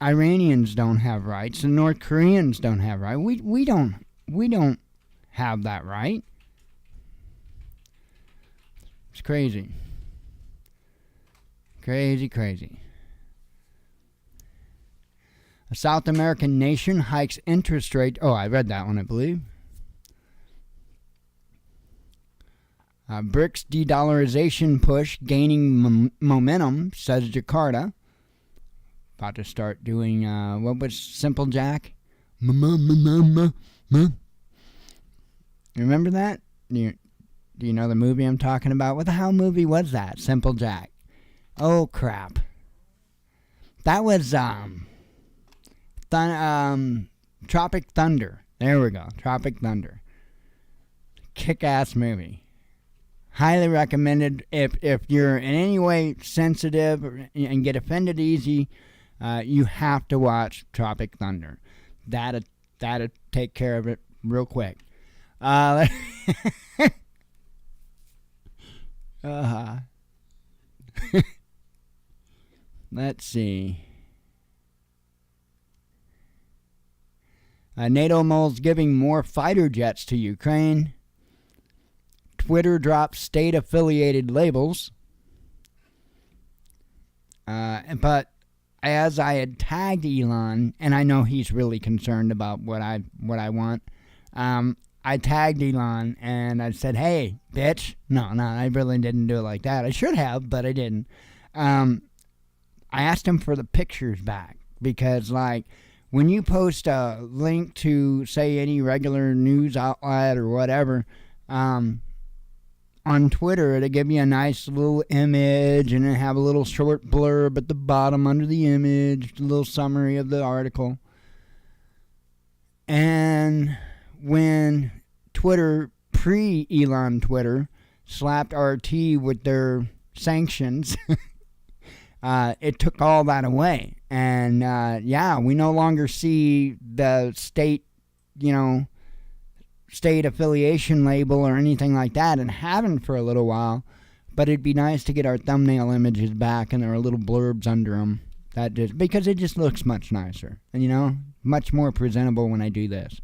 Speaker 3: Iranians don't have rights. The North Koreans don't have rights. We don't have that right. It's crazy. Crazy. A South American nation hikes interest rate. Oh, I read that one, I believe. BRICS de-dollarization push gaining momentum, says Jakarta. About to start doing, what was Simple Jack? You remember that? Do you know the movie I'm talking about? What the hell movie was that? Simple Jack. Oh, crap. That was, Tropic Thunder. There we go. Tropic Thunder. Kick-ass movie. Highly recommended. If you're in any way sensitive and get offended easy, you have to watch Tropic Thunder. That'll take care of it real quick. Let's see. NATO moles giving more fighter jets to Ukraine. Twitter drops state-affiliated labels. But as I had tagged Elon, and I know he's really concerned about what I want, I tagged Elon and I said, "Hey, bitch." No, I really didn't do it like that. I should have, but I didn't. I asked him for the pictures back because, like, when you post a link to, say, any regular news outlet or whatever, on Twitter, it'll give you a nice little image and it'll have a little short blurb at the bottom under the image, a little summary of the article. And when Twitter, pre-Elon Twitter, slapped RT with their sanctions, it took all that away. And, we no longer see the state affiliation label or anything like that, and haven't for a little while. But it'd be nice to get our thumbnail images back and there are little blurbs under them. Because it just looks much nicer. And, much more presentable when I do this.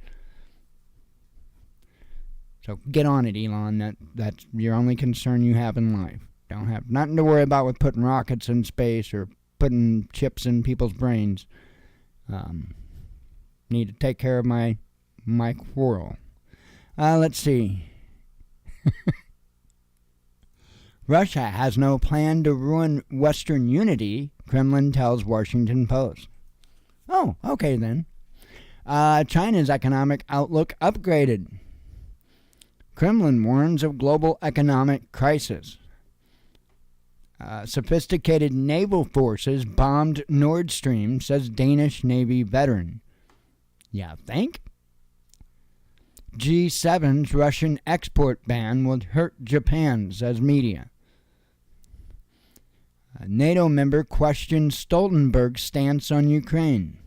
Speaker 3: So get on it, Elon. That's your only concern you have in life. Don't have nothing to worry about with putting rockets in space or putting chips in people's brains. Need to take care of my quarrel. Let's see. Russia has no plan to ruin Western unity, Kremlin tells Washington Post. Oh, okay then. China's economic outlook upgraded. Kremlin warns of global economic crisis. Sophisticated naval forces bombed Nord Stream, says Danish Navy veteran. Yeah, think? G7's Russian export ban will hurt Japan, says media. A NATO member questions Stoltenberg's stance on Ukraine.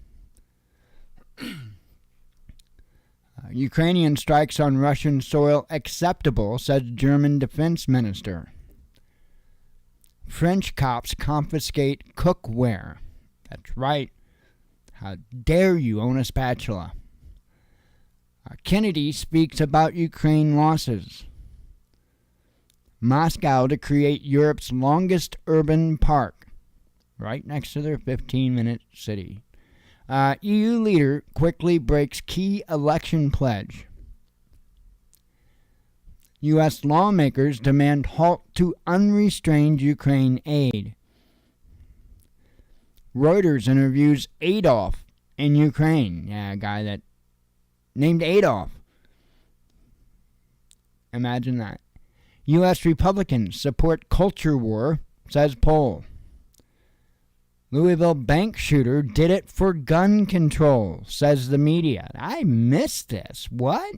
Speaker 3: Ukrainian strikes on Russian soil acceptable, says German defense minister. French cops confiscate cookware. That's right. How dare you own a spatula? Kennedy speaks about Ukraine losses. Moscow to create Europe's longest urban park, right next to their 15-minute city. EU leader quickly breaks key election pledge. U.S. lawmakers demand halt to unrestrained Ukraine aid. Reuters interviews Adolf in Ukraine. Yeah, a guy that named Adolf. Imagine that. U.S. Republicans support culture war, says poll. Louisville bank shooter did it for gun control, says the media. I missed this. What?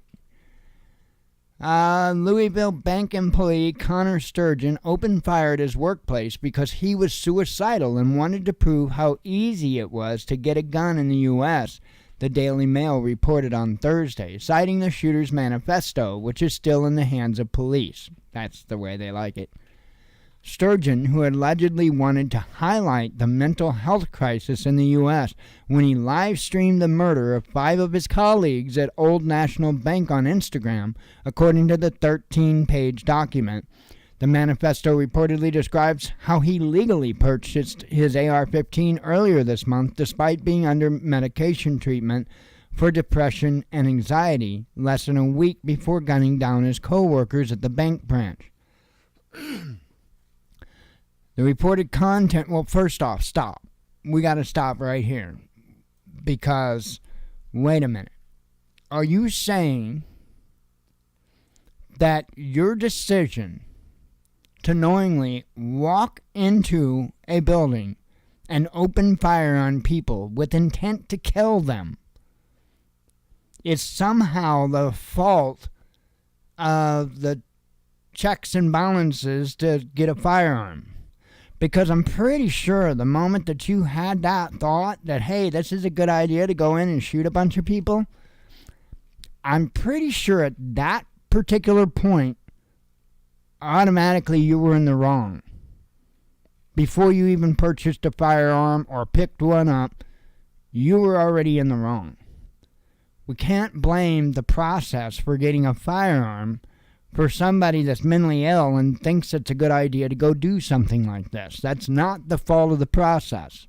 Speaker 3: Louisville bank employee Connor Sturgeon opened fire at his workplace because he was suicidal and wanted to prove how easy it was to get a gun in the U.S., the Daily Mail reported on Thursday, citing the shooter's manifesto, which is still in the hands of police. That's the way they like it. Sturgeon, who allegedly wanted to highlight the mental health crisis in the U.S. when he live-streamed the murder of 5 of his colleagues at Old National Bank on Instagram, according to the 13-page document. The manifesto reportedly describes how he legally purchased his AR-15 earlier this month despite being under medication treatment for depression and anxiety less than a week before gunning down his co-workers at the bank branch. The reported content, well, first off, stop. We got to stop right here. Because, wait a minute. Are you saying that your decision to knowingly walk into a building and open fire on people with intent to kill them is somehow the fault of the checks and balances to get a firearm? Because I'm pretty sure the moment that you had that thought that, hey, this is a good idea to go in and shoot a bunch of people, I'm pretty sure at that particular point, automatically you were in the wrong. Before you even purchased a firearm or picked one up, you were already in the wrong. We can't blame the process for getting a firearm for somebody that's mentally ill and thinks it's a good idea to go do something like this. That's not the fault of the process.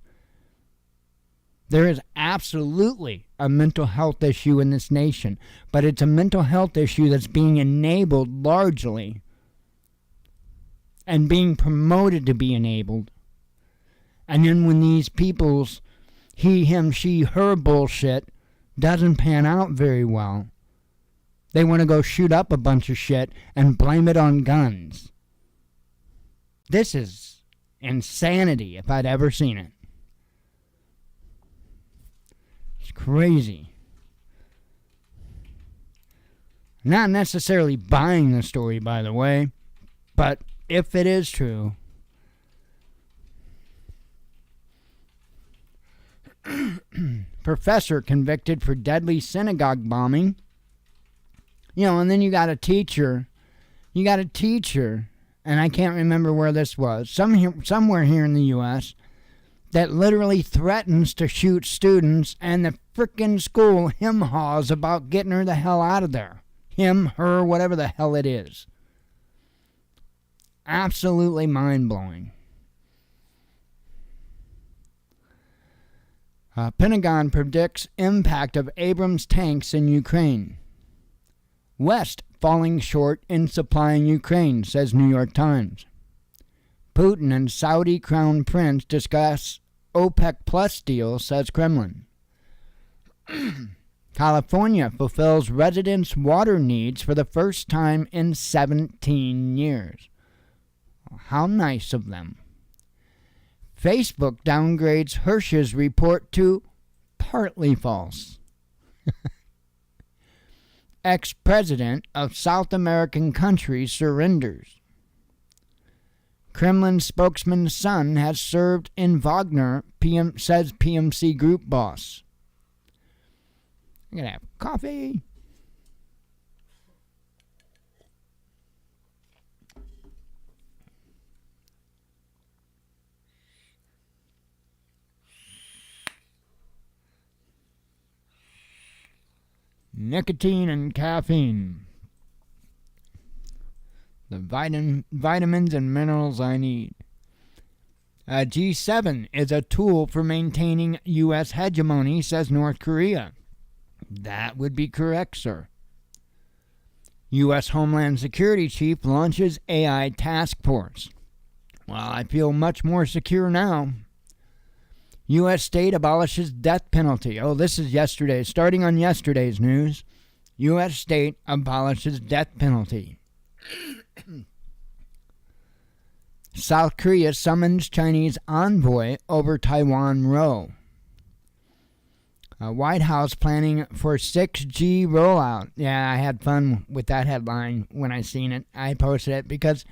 Speaker 3: There is absolutely a mental health issue in this nation, but it's a mental health issue that's being enabled largely and being promoted to be enabled. And then when these people's he, him, she, her bullshit doesn't pan out very well, they want to go shoot up a bunch of shit and blame it on guns. This is insanity if I'd ever seen it. It's crazy. Not necessarily buying the story, by the way, but if it is true, professor convicted for deadly synagogue bombing. You know, and then you got a teacher, and I can't remember where this was, somewhere here in the U.S., that literally threatens to shoot students, and the frickin' school hem-haws about getting her the hell out of there. Him, her, whatever the hell it is. Absolutely mind-blowing. Pentagon predicts impact of Abrams tanks in Ukraine. West falling short in supplying Ukraine, says New York Times. Putin and Saudi Crown Prince discuss OPEC Plus deal, says Kremlin. California fulfills residents' water needs for the first time in 17 years. How nice of them. Facebook downgrades Hirsch's report to partly false. Ex-president of South American country surrenders. Kremlin spokesman's son has served in Wagner, says PMC group boss. I'm going to have coffee. Nicotine and caffeine. The vitamins and minerals I need. G7 is a tool for maintaining U.S. hegemony, says North Korea. That would be correct, sir. U.S. Homeland Security Chief launches AI task force. Well, I feel much more secure now. U.S. state abolishes death penalty. Oh, this is yesterday. Starting on yesterday's news, U.S. state abolishes death penalty. South Korea summons Chinese envoy over Taiwan row. White House planning for 6G rollout. Yeah, I had fun with that headline when I seen it. I posted it because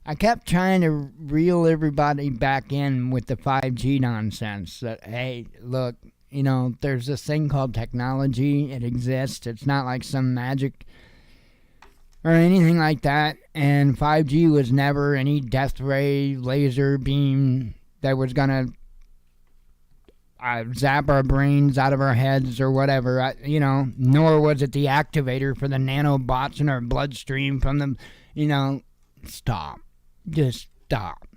Speaker 3: I kept trying to reel everybody back in with the 5G nonsense. That, hey, look, there's this thing called technology. It exists. It's not like some magic or anything like that. And 5G was never any death ray laser beam that was going to zap our brains out of our heads or whatever, nor was it the activator for the nanobots in our bloodstream from the, stop. Just stop.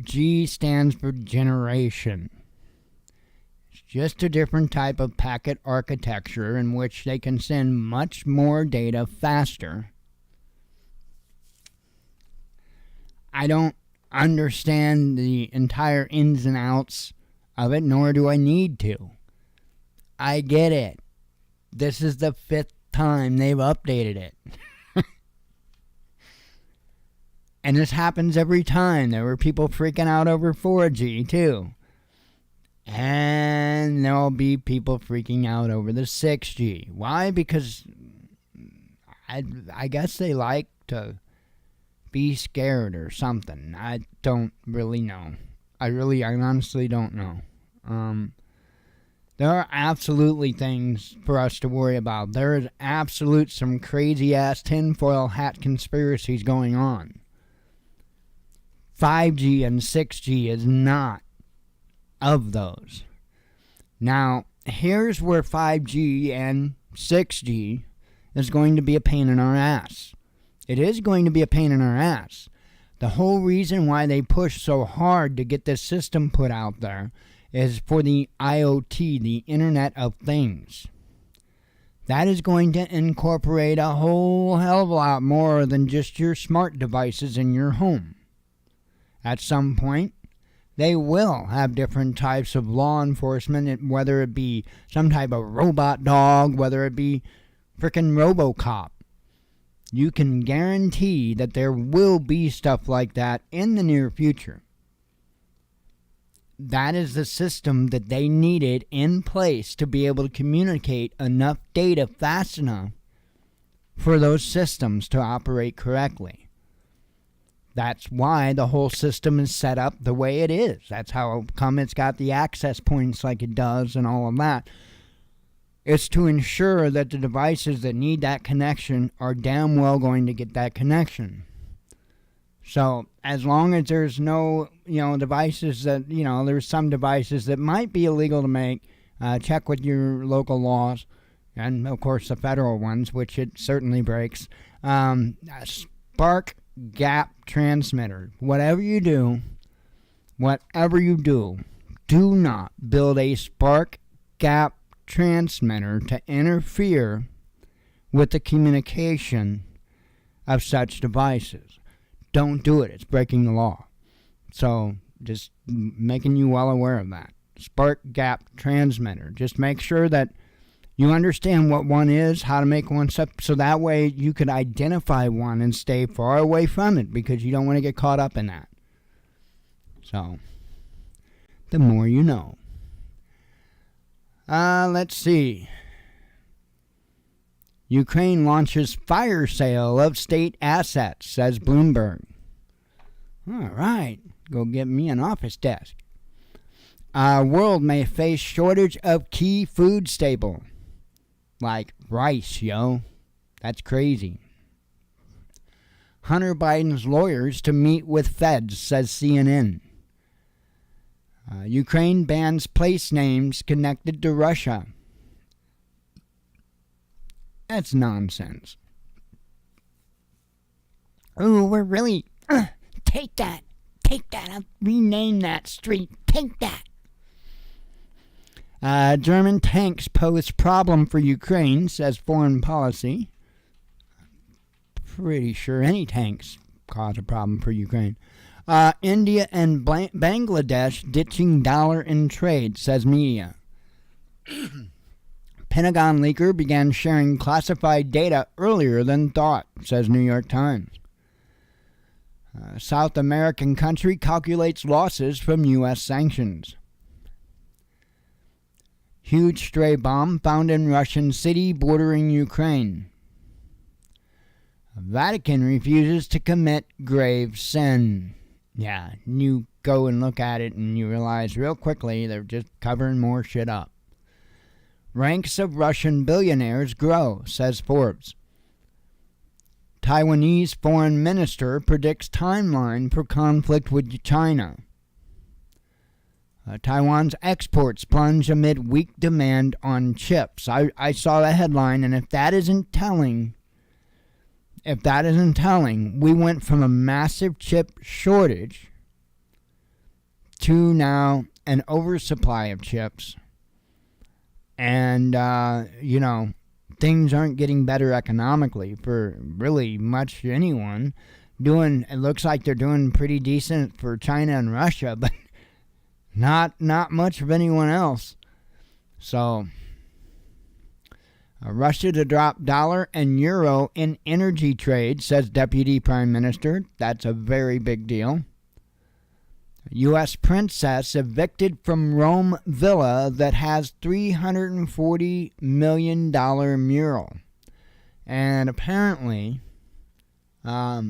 Speaker 3: G stands for generation. It's just a different type of packet architecture in which they can send much more data faster. I don't understand the entire ins and outs of it, nor do I need to. I get it. This is the 5th time they've updated it. And this happens every time. There were people freaking out over 4G too. And there'll be people freaking out over the 6G. Why? Because I guess they like to be scared or something. I don't really know. I honestly don't know. There are absolutely things for us to worry about. There is some crazy-ass tinfoil hat conspiracies going on. 5G and 6G is not of those. Now, here's where 5G and 6G is going to be a pain in our ass. It is going to be a pain in our ass. The whole reason why they push so hard to get this system put out there is for the IoT, the Internet of Things. That is going to incorporate a whole hell of a lot more than just your smart devices in your home. At some point, they will have different types of law enforcement, whether it be some type of robot dog, whether it be frickin' RoboCop. You can guarantee that there will be stuff like that in the near future. That is the system that they needed in place to be able to communicate enough data fast enough for those systems to operate correctly. That's why the whole system is set up the way it is. That's how come it's got the access points like it does and all of that. It's to ensure that the devices that need that connection are damn well going to get that connection. So as long as there's no, devices that, there's some devices that might be illegal to make, check with your local laws and, of course, the federal ones, which it certainly breaks. Spark gap transmitter. Whatever you do, do not build a spark gap transmitter to interfere with the communication of such devices. Don't do it. It's breaking the law. So just making you well aware of that. Spark gap transmitter. Just make sure that you understand what one is, how to make one up, so that way you could identify one and stay far away from it because you don't want to get caught up in that. So, the more you know. Let's see. Ukraine launches fire sale of state assets, says Bloomberg. All right, go get me an office desk. World may face shortage of key food staple, like rice, yo. That's crazy. Hunter Biden's lawyers to meet with feds, says CNN. Ukraine bans place names connected to Russia. That's nonsense. Ooh, we're really... take that. I'll rename that street. Take that. German tanks pose problem for Ukraine, says Foreign Policy. Pretty sure any tanks cause a problem for Ukraine. India and Bangladesh ditching dollar in trade, says media. Pentagon leaker began sharing classified data earlier than thought, says New York Times. South American country calculates losses from U.S. sanctions. Huge stray bomb found in Russian city bordering Ukraine. Vatican refuses to commit grave sin. Yeah, you go and look at it and you realize real quickly they're just covering more shit up. Ranks of Russian billionaires grow, says Forbes. Taiwanese foreign minister predicts timeline for conflict with China. Taiwan's exports plunge amid weak demand on chips. I saw the headline, and if that isn't telling, we went from a massive chip shortage to now an oversupply of chips. And, things aren't getting better economically for really much anyone. It looks like they're doing pretty decent for China and Russia, but not much of anyone else. So, Russia to drop dollar and euro in energy trade, says Deputy Prime Minister. That's a very big deal. U.S. princess evicted from Rome villa that has $340 million mural. And apparently, I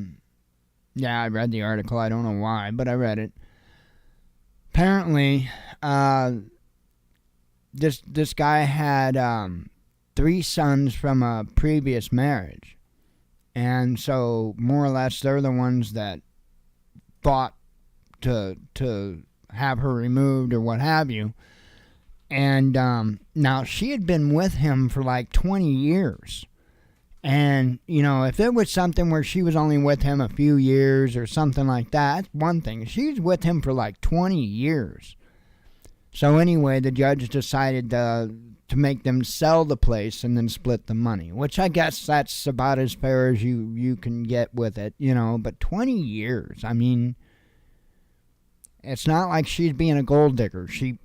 Speaker 3: read the article. I don't know why, but I read it. Apparently, this guy had 3 sons from a previous marriage. And so, more or less, they're the ones that fought to have her removed or what have you. And now she had been with him for like 20 years. And, if it was something where she was only with him a few years or something like that, that's one thing. She's with him for like 20 years. So anyway, the judge decided to make them sell the place and then split the money, which I guess that's about as fair as you can get with it, but 20 years, I mean, it's not like she's being a gold digger. She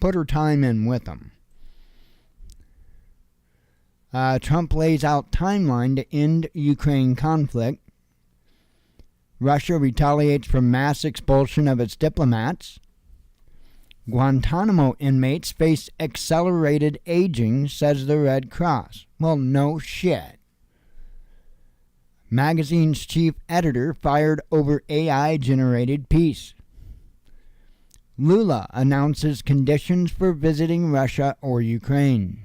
Speaker 3: put her time in with them. Trump lays out timeline to end Ukraine conflict. Russia retaliates for mass expulsion of its diplomats. Guantanamo inmates face accelerated aging, says the Red Cross. Well, no shit. Magazine's chief editor fired over AI-generated piece. Lula announces conditions for visiting Russia or Ukraine.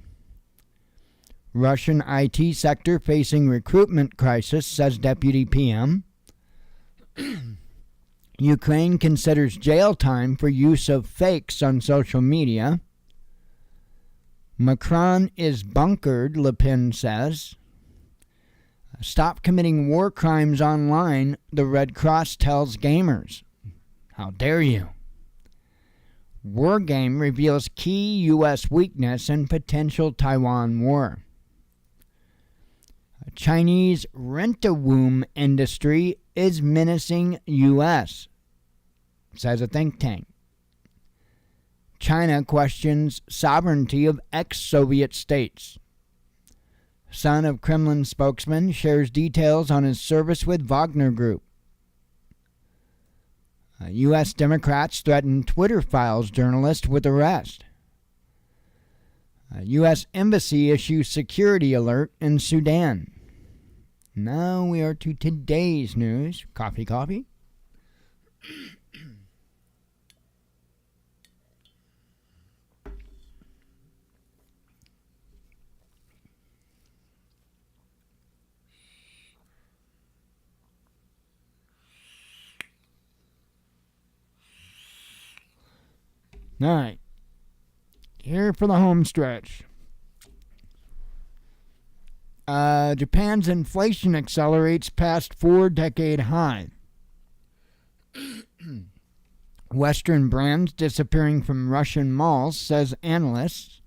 Speaker 3: Russian IT sector facing recruitment crisis, says Deputy PM. Ukraine considers jail time for use of fakes on social media. Macron is bunkered, Le Pen says. Stop committing war crimes online, the Red Cross tells gamers. How dare you? War game reveals key U.S. weakness and potential Taiwan war. Chinese rent-a-womb industry is menacing U.S., says a think tank. China questions sovereignty of ex-Soviet states. Son of Kremlin spokesman shares details on his service with Wagner Group. U.S. Democrats threaten Twitter Files journalist with arrest. U.S. Embassy issues security alert in Sudan. Now we are to today's news. Coffee, coffee. All right. Here for the home stretch. Japan's inflation accelerates past 4-decade high. Western brands disappearing from Russian malls, says analysts.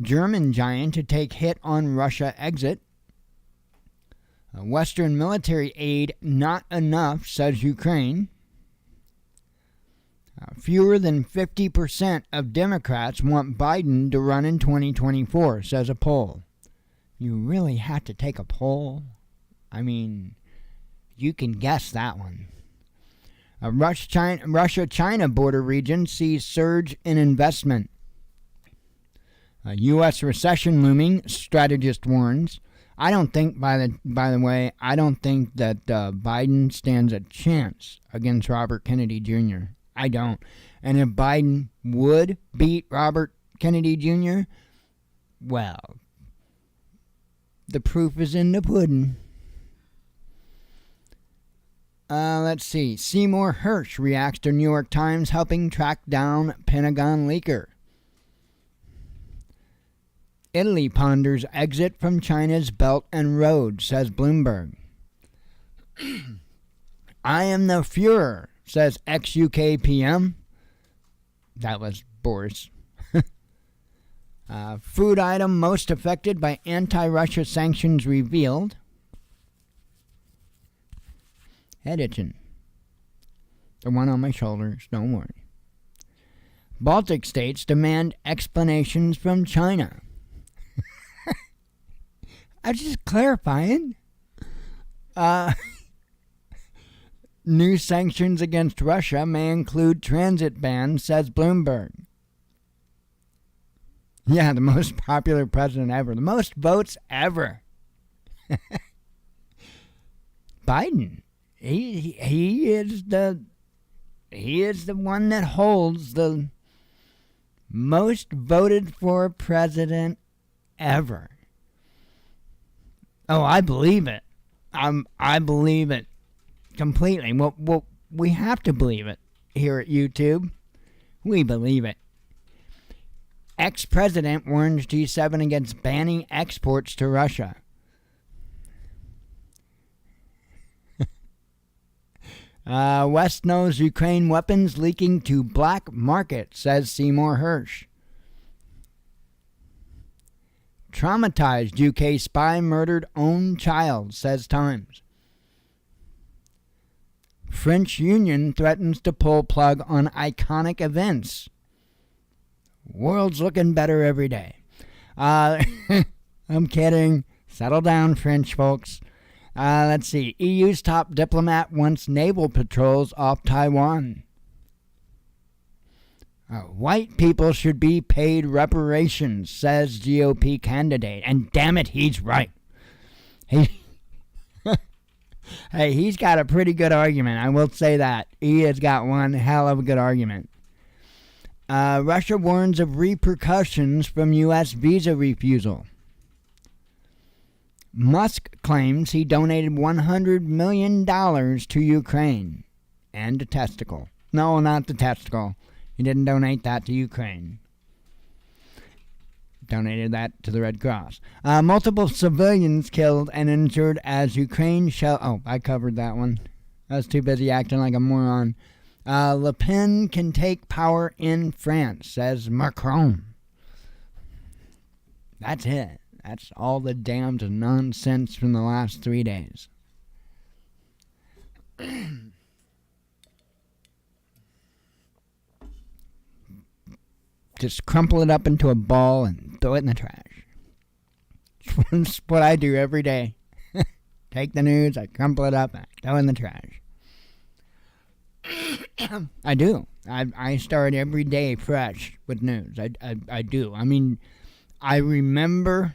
Speaker 3: German giant to take hit on Russia exit. Western military aid not enough, says Ukraine. Fewer than 50% of Democrats want Biden to run in 2024, says a poll. You really have to take a poll? I mean, you can guess that one. A Russia-China border region sees surge in investment. A U.S. recession looming, strategist warns. I don't think, by the way, I don't think that Biden stands a chance against Robert Kennedy Jr. I don't. And if Biden would beat Robert Kennedy Jr., well, the proof is in the pudding. Let's see. Seymour Hersh reacts to New York Times helping track down Pentagon leaker. Italy ponders exit from China's Belt and Road, says Bloomberg. I am the Fuhrer, says ex-UK PM. That was Boris. Food item most affected by anti-Russia sanctions revealed. Head itching. The one on my shoulders, don't worry. Baltic states demand explanations from China. I'm just clarifying. New sanctions against Russia may include transit bans, says Bloomberg. Yeah, the most popular president ever. The most votes ever. Biden. He is the one that holds the most voted for president ever. Oh, I believe it. I believe it completely. Well, we have to believe it here at YouTube. We believe it. Ex-president warns G7 against banning exports to Russia. West knows Ukraine weapons leaking to black market, says Seymour Hersh. Traumatized UK spy murdered own child, says Times. French Union threatens to pull plug on iconic events. World's looking better every day. I'm kidding. Settle down, French folks. Let's see. EU's top diplomat wants naval patrols off Taiwan. White people should be paid reparations, says GOP candidate. And damn it, he's right. Hey, he's got a pretty good argument. I will say that. He has got one hell of a good argument. Russia warns of repercussions from U.S. visa refusal. Musk claims he donated $100 million to Ukraine. And a testicle. No, not the testicle. He didn't donate that to Ukraine. Donated that to the Red Cross. Multiple civilians killed and injured as Ukraine shell... Oh, I covered that one. I was too busy acting like a moron. Le Pen can take power in France, says Macron. That's it. That's all the damned nonsense from the last 3 days. Just crumple it up into a ball and throw it in the trash. That's what I do every day. Take the news, I crumple it up, and I throw it in the trash. I do. I start every day fresh with news. I do. I mean, I remember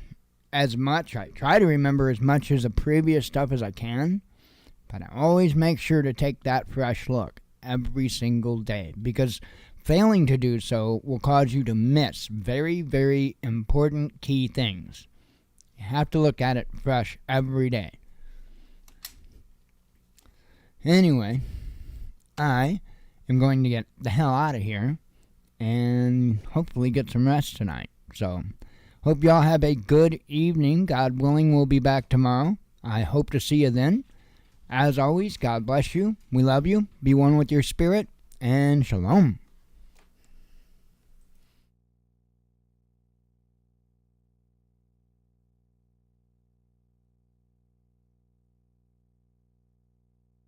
Speaker 3: as much. I try to remember as much as the previous stuff as I can. But I always make sure to take that fresh look every single day. Because failing to do so will cause you to miss very, very important key things. You have to look at it fresh every day. Anyway, I am going to get the hell out of here and hopefully get some rest tonight. So, hope y'all have a good evening. God willing, we'll be back tomorrow. I hope to see you then. As always, God bless you. We love you. Be one with your spirit. And shalom.